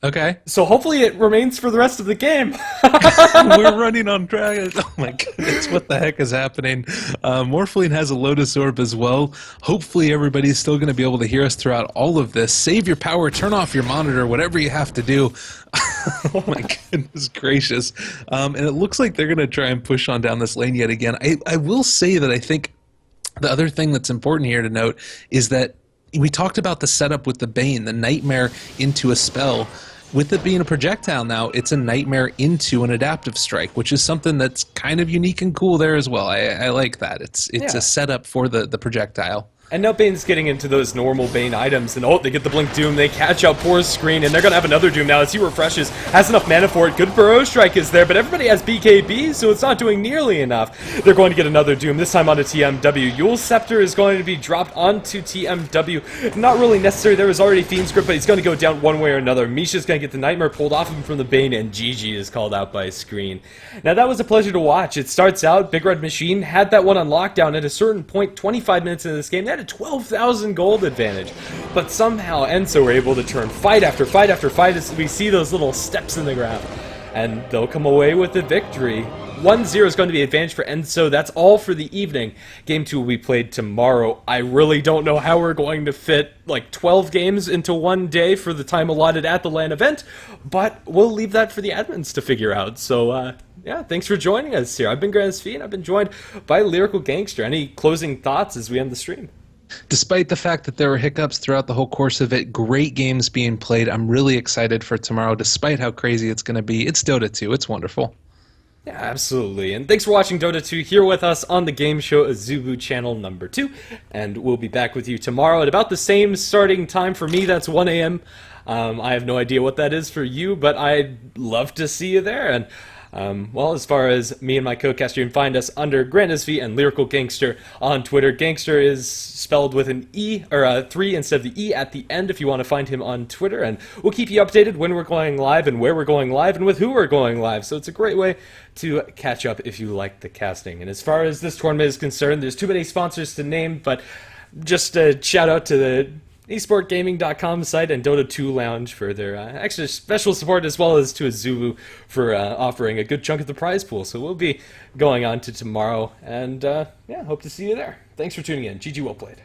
Okay. So hopefully it remains for the rest of the game. We're running on Dragon. Oh my goodness, what the heck is happening? Morphling has a Lotus Orb as well. Hopefully everybody's still going to be able to hear us throughout all of this. Save your power, turn off your monitor, whatever you have to do. Oh my goodness gracious. And it looks like they're going to try and push on down this lane yet again. I will say that I think the other thing that's important here to note is that we talked about the setup with the Bane, the Nightmare into a spell. With it being a projectile now, it's a Nightmare into an adaptive strike, which is something that's kind of unique and cool there as well. I like that. It's a setup for the projectile. And now Bane's getting into those normal Bane items, and oh, they get the Blink Doom, they catch out Poor's screen, and they're going to have another Doom now as he refreshes, has enough mana for it, good Burrow Strike is there, but everybody has BKB, so it's not doing nearly enough. They're going to get another Doom, this time onto TMW. Yule's Scepter is going to be dropped onto TMW. Not really necessary, there was already Fiend's Grip, but he's going to go down one way or another. Misha's going to get the Nightmare pulled off him from the Bane, and GG is called out by screen. Now that was a pleasure to watch. It starts out, Big Red Machine had that one on lockdown at a certain point, 25 minutes into this game, they had a 12,000 gold advantage, but somehow Enso were able to turn fight after fight after fight as we see those little steps in the ground, and they'll come away with the victory. 1-0 is going to be advantage for Enso. That's all for the evening. Game 2 will be played tomorrow. I really don't know how we're going to fit like 12 games into one day for the time allotted at the LAN event, but we'll leave that for the admins to figure out. So Yeah, thanks for joining us here. I've been Grant SV, and I've been joined by Lyrical Gangster. Any closing thoughts as we end the stream? Despite the fact that there were hiccups throughout the whole course of it, great games being played. I'm really excited for tomorrow, despite how crazy it's going to be. It's Dota 2. It's wonderful. Yeah, absolutely. And thanks for watching Dota 2 here with us on the Game Show Azubu channel number 2. And we'll be back with you tomorrow at about the same starting time. For me, that's 1 a.m. I have no idea what that is for you, but I'd love to see you there. And well, as far as me and my co-caster, you can find us under Grant SV and Lyrical Gangster on Twitter. Gangster is spelled with an E, or a 3 instead of the E at the end if you want to find him on Twitter. And we'll keep you updated when we're going live and where we're going live and with who we're going live. So it's a great way to catch up if you like the casting. And as far as this tournament is concerned, there's too many sponsors to name, but just a shout out to the esportgaming.com site and Dota 2 Lounge for their extra special support, as well as to Azubu for offering a good chunk of the prize pool. So we'll be going on to tomorrow, and yeah, hope to see you there. Thanks for tuning in. GG, well played.